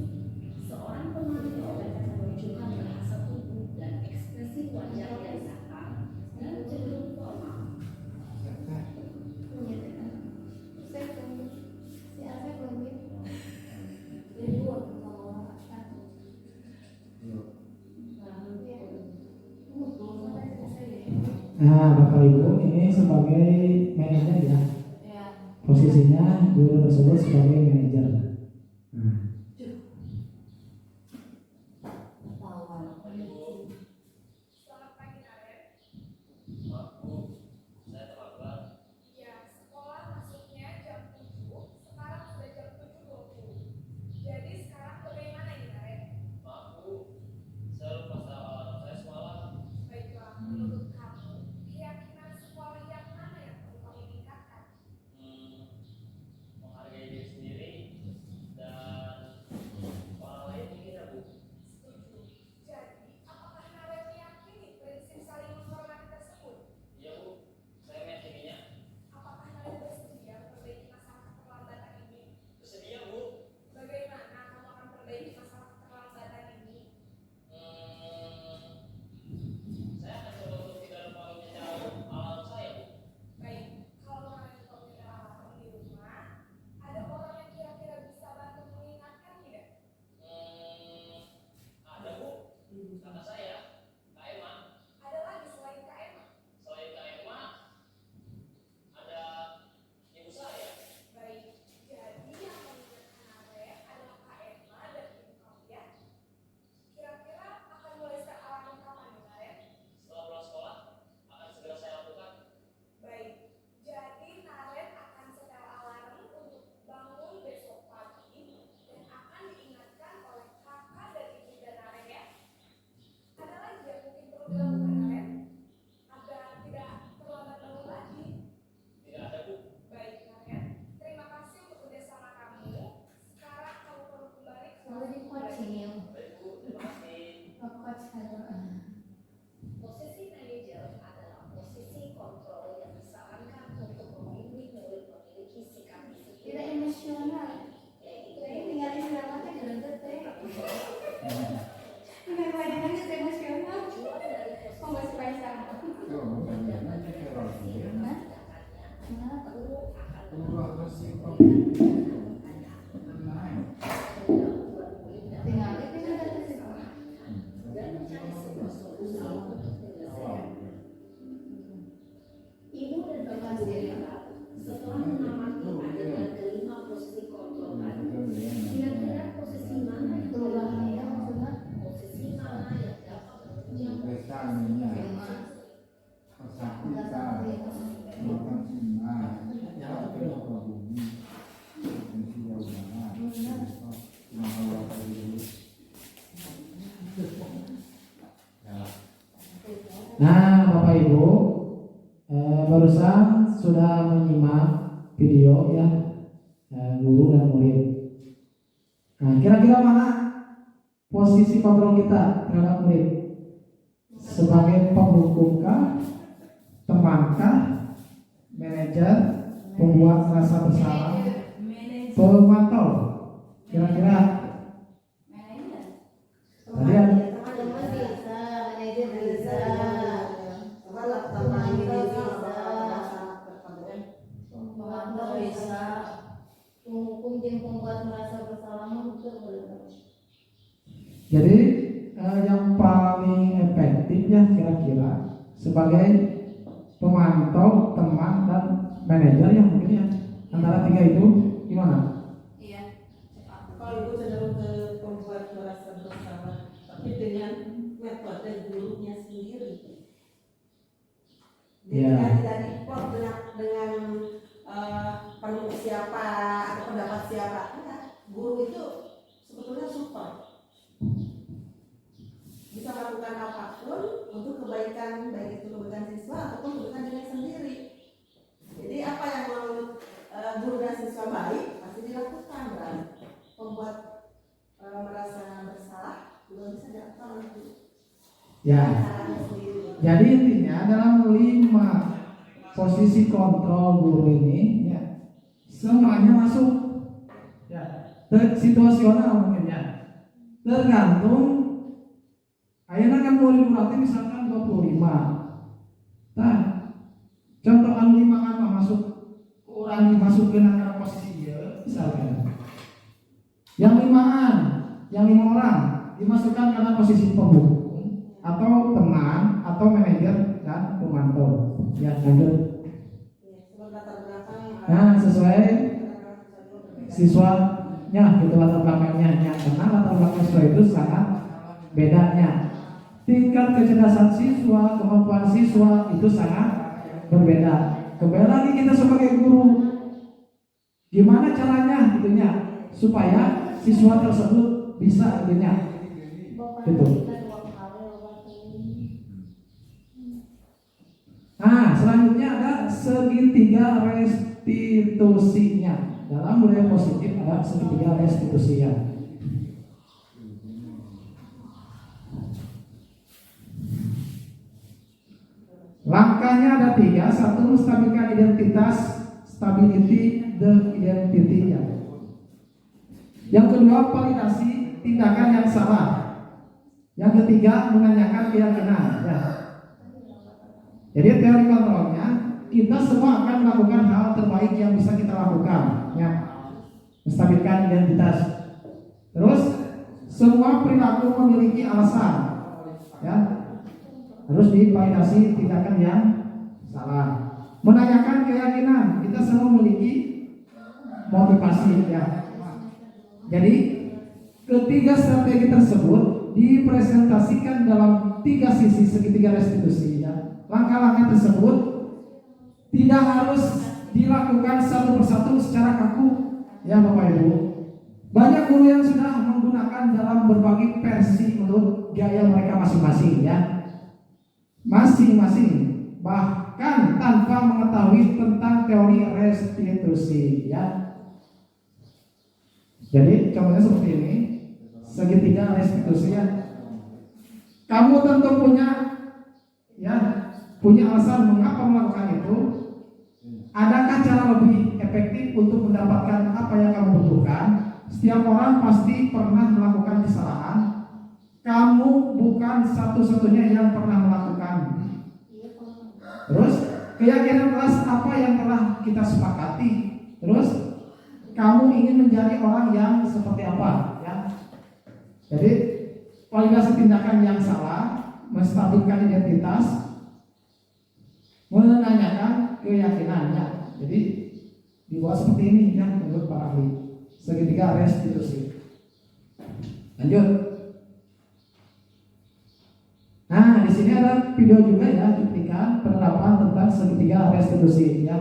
Seorang pemantau menunjukkan bahasa tubuh dan ekspresi wajah yang datar dan cenderung formal. Nah, Bapak Ibu ini sebagai manajer ya. Posisinya guru tersebut sebagai manajer. Nah, Selamat pagi, Naren. Maaf Bu, saya terlambat. Iya, sekolah masuknya jam 7, sekarang sudah jam 7.20. Jadi sekarang bagaimana ini, Naren? Maaf Bu, saya lupa start alarm saya semalam. Baiklah, menurut kamu, keyakinan sekolah yang mana yang perlu kamu tingkatkan? Menghargai diri sendiri dan orang lain mungkin ya Bu. Setuju. Jadi, apakah Naren meyakini prinsip saling menghormati tersebut? Iya Bu, saya meyakininya. Apakah Naren bersedia memperbaiki masalah keterlambatan ini? Bersedia Bu. Bagaimana kamu akan perbaiki masalah keterlambatan ini? Saya akan coba untuk tidak lupa menyetel alarm saya Bu. Baik, kalau Naren lupa menyetel alarm di rumah, ada orang yang kira-kira bisa bantu mengingatkan tidak? Ada Bu, kata saya, Kak Emma. Ada lagi selain Kak Emma? Selain Kak Emma, ada ibu saya. Baik, jadi yang mengingatkan Naren adalah Kak Emma dan ibu kamu ya. Kira-kira akan mulai start alarm kapan nih, Naren? Setelah pulang sekolah, akan segera saya lakukan. Baik, jadi Naren akan setel alarm untuk bangun besok pagi dan akan diingatkan oleh kakak dan ibu Naren ya. Ada lagi yang mungkin perlu dilakukan Naren agar tidak terlambat bangun lagi. Tidak ada Bu. Baik Naren, terima kasih untuk kerjasama kamu. Sekarang kamu perlu kembali ke kelas. Baik Bu, terima kasih. Posisi manajer adalah posisi kontrol yang disarankan untuk membimbing murid memiliki sikap disiplin. Tidak emosional. Yaitu Jadi tinggal istirahatnya gerendet deh. Nggak kebanyakan itu emosional. tujuan dari Kok masih posisi paisa? Tuh, bukannya aja teror dia. Kenapa? guru akan Tuh, apa sih kok? Naik. Tinggal itu kan dari situ. dan mencari sebuah solusi untuk menyelesaikan. Ibu dan bapak guru harap setelah mengamati adegan kelima posisi kontrol tadi, kira-kira posisi mana yang Perubahannya maksudnya posisi mana yang dapat menunjang Besarnya, kesakitan, makan sinar, jatuh ke bumi. Nah, Bapak Ibu, barusan sudah menyimak video ya, guru dan murid. Nah, kira-kira mana posisi kontrol kita terhadap murid? Sebagai pembukunkah, temankah, manajer, pembuat rasa bersalah, pemantau? Kira-kira tadi ada Teman-teman bisa, manajer bisa, teman-teman bisa, pemantau bisa, penghukum tim pembuat merasa bersalah itu boleh. Jadi yang paling efektif ya kira-kira sebagai pemantau, teman dan manajer yang mungkin ya antara tiga itu gimana? Kalau ibu cenderung ke pembuat merasa bersalah, tapi dengan metode gurunya sendiri. Jadi Ya. tidak diplot dengan penuh siapa atau pendapat siapa. Enggak. Guru itu sebetulnya super. Bisa melakukan apapun untuk kebaikan, baik itu kebaikan siswa ataupun kebaikan diri sendiri. Jadi apa yang mau guru dan siswa baik pasti dilakukan, kan? Membuat merasa bersalah juga bisa dilakukan oleh guru. Ya. Caranya sendiri. Jadi intinya dalam 5 posisi kontrol guru ini ya semuanya masuk ya situasional mungkin ya tergantung ayeuna kan murid berarti misalkan 25 nah contohan 5 kan masuk orang dimasukin ke posisi dia misalkan yang 5 orang dimasukkan karena posisi pembuku atau teman atau manajer dan pemantau ya lanjut. Sebab latar belakang Nah sesuai siswanya gitu latar belakangnya ya, karena latar belakang siswa itu sangat bedanya tingkat kecerdasan siswa, kemampuan siswa itu sangat berbeda. Kembali lagi kita sebagai guru gimana caranya gitunya supaya siswa tersebut bisa gitunya gitu. Nah, selanjutnya ada segitiga restitusinya. Dalam budaya positif ada segitiga restitusinya. Langkahnya ada 3. 1. Menstabilkan identitas, stability the identity. Yang kedua, validasi tindakan yang salah. Yang ketiga, menanyakan keyakinan. Ya. Jadi teori kontrolnya kita semua akan melakukan hal terbaik yang bisa kita lakukan, ya, menstabilkan identitas. Terus semua perilaku memiliki alasan, ya, harus divalidasi tindakan yang salah. Menanyakan keyakinan kita semua memiliki motivasi, ya. Jadi ketiga strategi tersebut dipresentasikan dalam 3 sisi segitiga restitusi, ya. Langkah-langkah tersebut tidak harus dilakukan satu persatu secara kaku, ya Bapak Ibu. Banyak guru yang sudah menggunakan dalam berbagai versi menurut gaya mereka masing-masing, ya. Masing-masing, bahkan tanpa mengetahui tentang teori restitusi, ya. Jadi contohnya seperti ini, segitiga restitusi, ya. Kamu tentu punya alasan mengapa melakukan itu. Adakah cara lebih efektif untuk mendapatkan apa yang kamu butuhkan? Setiap orang pasti pernah melakukan kesalahan. Kamu bukan satu-satunya yang pernah melakukan. Terus keyakinan kelas apa yang telah kita sepakati? Terus kamu ingin menjadi orang yang seperti apa? Ya. Jadi validasi tindakan yang salah, menstabilkan identitas, menanyakan keyakinannya. Jadi dibuat seperti ini ya menurut para ahli. Segitiga restitusi. Lanjut. Nah, di sini ada video juga ya cuplikan penerapan tentang segitiga restitusi, ya.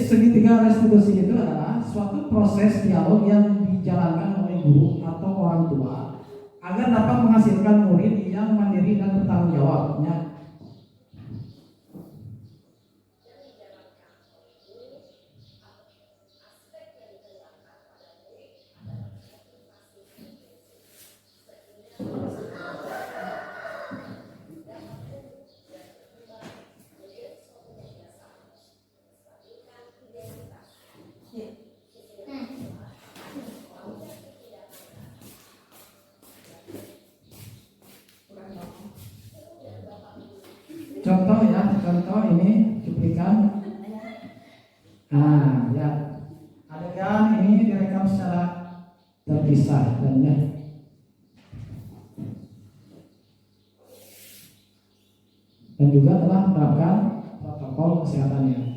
segitiga restitusi itu adalah suatu proses dialog yang dijalankan oleh guru atau orang tua agar dapat menghasilkan murid yang mandiri dan bertanggung jawabnya. Contoh ini cuplikan. Nah, ya. Adegan ini direkam secara terpisah dan ya. Dan juga telah menerapkan protokol kesehatannya.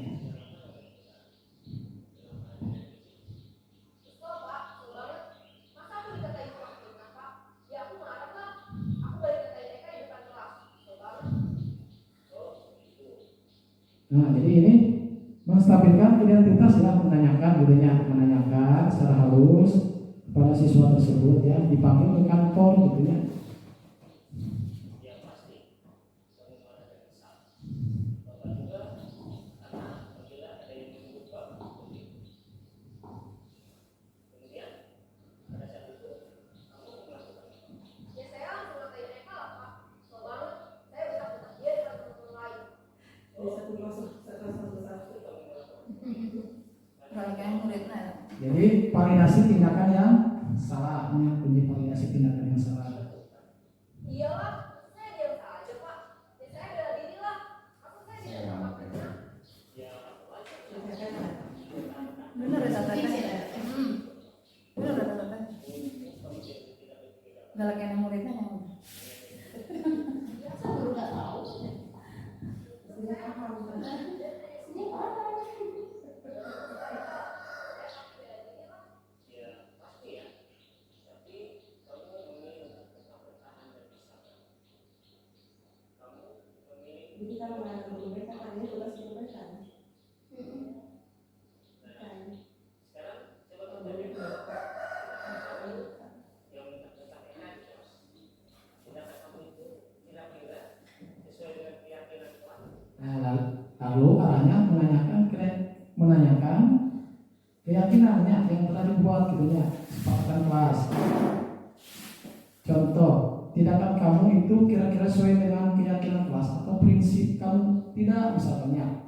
Nah, jadi ini menstabilkan identitas ya, menanyakan secara halus kepada siswa tersebut ya, dipanggil ke kantor gitu ya. Jadi validasi tindakan yang salah, kunci validasi tindakan yang salah. Iyalah, saya diam saja Pak. Ya saya bela diri lah. Aku saya tidak apa-apa. Bener ya tante? Bener ya tante? Galak yang muridnya yang Saya baru nggak tahu. Jadi kalau nggak ada mereka tanya tugas mereka. Lalu arahnya menanyakan keyakinannya yang telah dibuat gitu ya, kesepakatan kelas. Contoh, tindakan kamu itu kira-kira sesuai dengan keyakinan kelas atau prinsip kamu tidak, misalnya.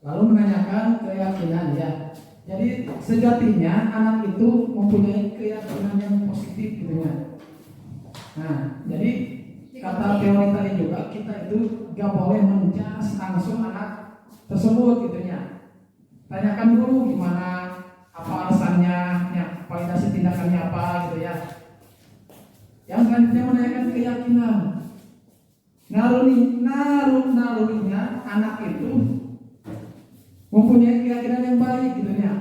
Lalu menanyakan keyakinan ya. Jadi sejatinya anak itu mempunyai keyakinan yang positif gitu ya. Nah, jadi kata teori tadi juga kita itu gak boleh menjas langsung anak tersebut gitu ya. Tanyakan dulu gimana, apa alasannya, ya, validasi tindakannya apa gitu ya. Yang selanjutnya menanyakan keyakinan. Nalurinya anak itu mempunyai keyakinan yang baik gitu ya.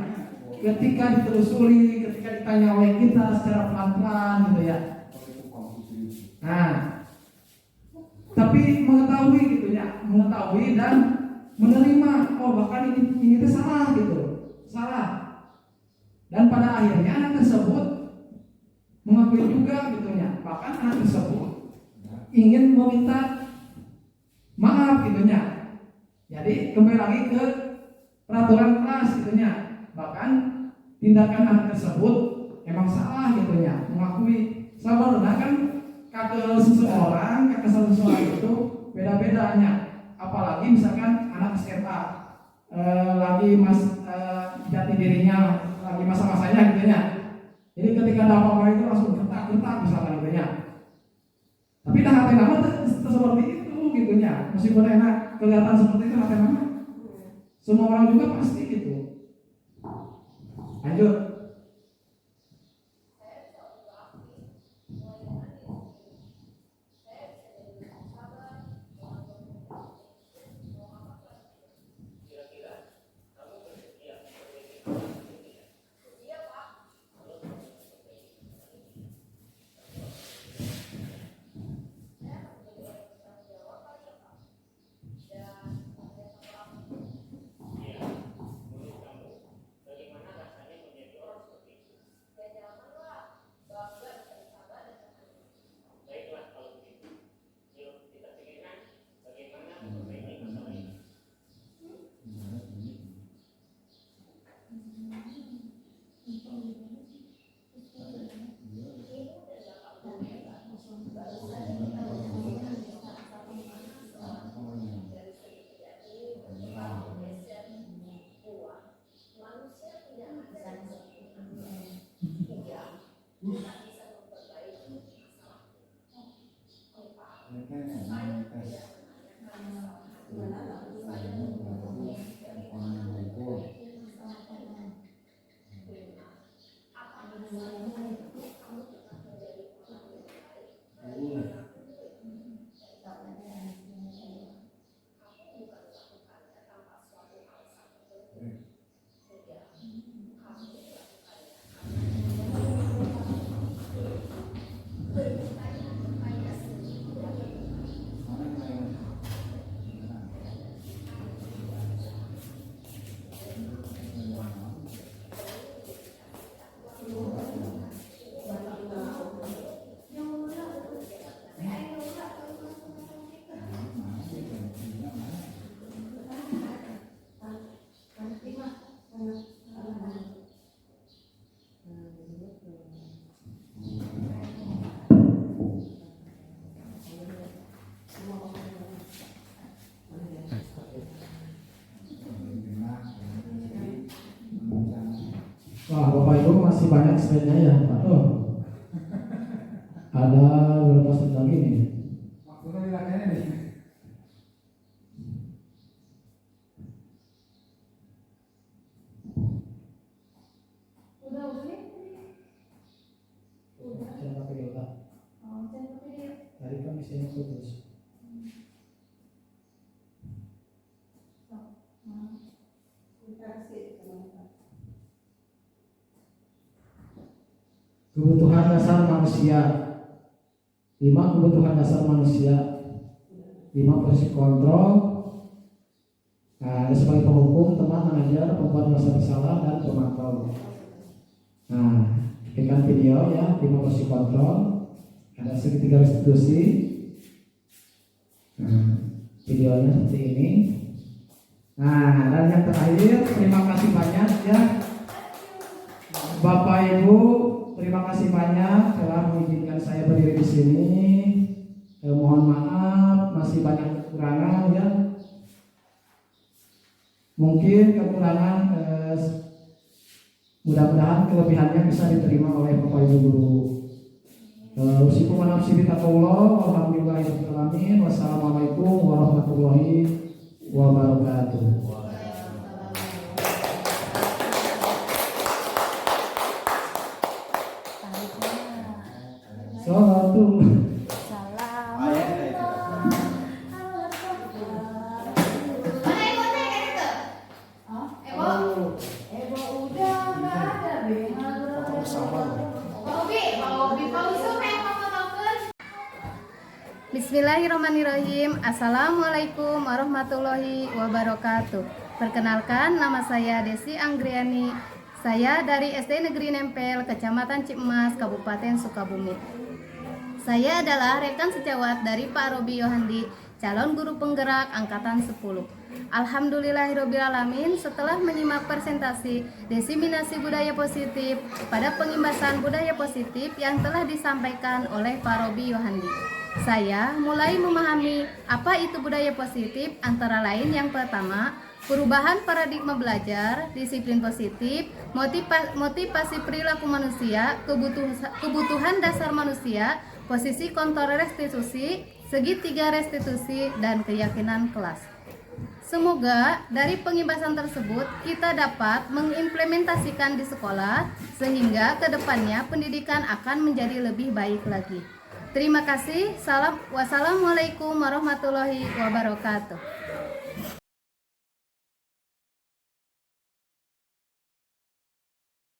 Ketika ditelusuri, ketika ditanya oleh kita secara pelan-pelan gitu ya. Nah, tapi mengetahui gitu ya, mengetahui dan menerima, oh bahkan ini itu salah gitu, salah. Dan pada akhirnya anak tersebut mengakui juga gitu ya, bahkan anak tersebut ingin meminta maaf gitu ya. Jadi kembali lagi ke peraturan kelas gitu ya. Bahkan tindakan anak tersebut emang salah gitu ya, mengakui. Sebenarnya kan kakak seseorang itu beda-bedanya. Apalagi misalkan anak SMA lagi jati dirinya lagi masa-masanya gitu ya. Jadi ketika ada apa-apa itu langsung gertak misalkan gitu ya. Tapi dah hati nama seperti itu gitu ya. Meskipun enak kelihatan seperti itu hati nama. Semua orang juga pasti gitu. Lanjut. Wah, Bapak Ibu masih banyak slide-nya ya, Pak. Ada berapa slide lagi nih? Waktunya dilakanya nih. Udah nih? Jangan pakai data. Oh, jangan pakai dia. Tadi kan isinya putus. Kebutuhan dasar manusia. 5 kebutuhan dasar manusia. 5 posisi kontrol. Nah, ada sebagai penghukum, teman, mengajar, pembuat merasa bersalah, dan pemantau. Nah, berikan video ya, 5 posisi kontrol. Ada segitiga restitusi. Nah, videonya seperti ini. Nah, dan yang terakhir, terima kasih banyak ya Bapak Ibu, terima kasih banyak telah mengizinkan saya berdiri di sini. Mohon maaf, masih banyak kekurangan ya. Mungkin kekurangan, mudah-mudahan kelebihannya bisa diterima oleh Bapak Ibu guru. Usikum wa nafsi bitaqullah. Alhamdulillahirobbilalamin. Wassalamualaikum warahmatullahi wabarakatuh. Salatu. Bismillahirrahmanirrahim. Assalamualaikum warahmatullahi wabarakatuh. Perkenalkan, nama saya Desi Anggriani. Saya dari SD Negeri Nempel, Kecamatan Cimas, Kabupaten Sukabumi. Saya adalah rekan sejawat dari Pak Robi Yohandi, calon guru penggerak angkatan 10. Alhamdulillahirobbilalamin, setelah menyimak presentasi diseminasi budaya positif pada pengimbasan budaya positif yang telah disampaikan oleh Pak Robi Yohandi, saya mulai memahami apa itu budaya positif, antara lain yang pertama, perubahan paradigma belajar, disiplin positif, motivasi perilaku manusia, kebutuhan dasar manusia, posisi kontrol restitusi, segitiga restitusi, dan keyakinan kelas. Semoga dari pengibasan tersebut kita dapat mengimplementasikan di sekolah sehingga kedepannya pendidikan akan menjadi lebih baik lagi. Terima kasih. Wassalamualaikum warahmatullahi wabarakatuh.